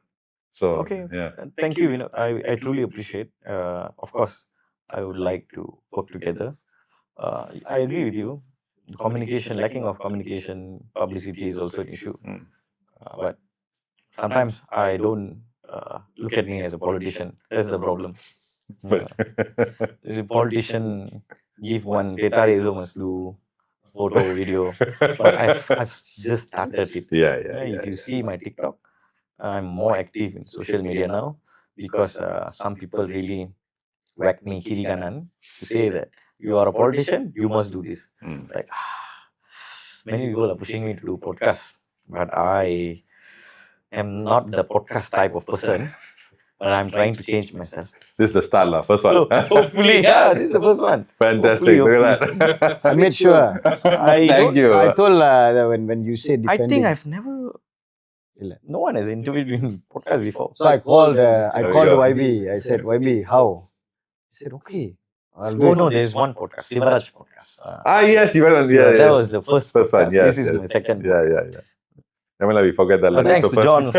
So okay. Yeah. Thank you. I truly appreciate. Of course, I would like to work together. I agree with you. Communication, lacking of communication, publicity is also an issue. But sometimes I don't look at me as a politician. That's the problem. The politician give one data must do photo, video. But I've just started it. If you see my TikTok, I'm more active in social media now because some people really whack me kiri kanan to say that you are a politician, you must do this. Like many people are pushing me to do podcasts, but I am not the podcast type of person. But I'm trying to change myself. This is the start, first one. So, hopefully, this is the first one. Fantastic. Look at that. I made sure. Thank you. I told when you say defending. I think I've never. No one has interviewed me in podcast before. So I called YB. I said, YB, how? He said, okay. No, there's one podcast, Sivaraj podcast. Yes, you went on. That was the first one. Yes, this is my second. Yeah. We forget that. But thanks to John.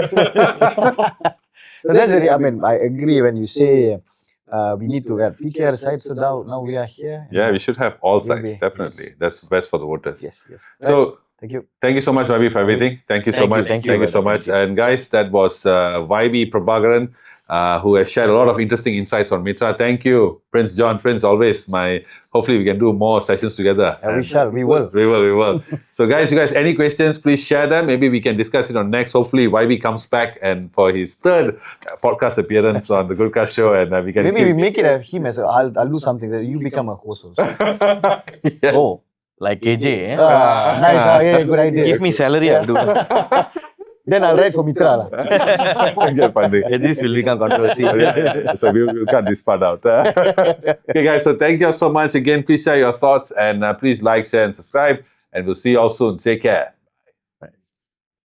So that's I mean, I agree when you say we need to get PKR side. So now we are here. Yeah, we should have all sides, definitely. Yes. That's best for the voters. Yes. So thank you. Thank you so much, YB, for everything. Thank you so much. Thank you so much. And guys, that was YB Prabakaran, who has shared a lot of interesting insights on Mitra. Thank you, Prince John. Prince, always hopefully we can do more sessions together. We will. We will. So guys, you guys, any questions, please share them. Maybe we can discuss it on next. Hopefully YB comes back and for his third podcast appearance on the Goodcast Show, and we can we make it him as I'll do something that you become a host also. Yes. Oh, like KJ. Nice. Good idea. Give me salary, I'll do it. Then I'll write for Mitra. This will become controversy. So we'll cut this part out. Okay, guys. So thank you so much again. Please share your thoughts and please like, share, and subscribe. And we'll see you all soon. Take care.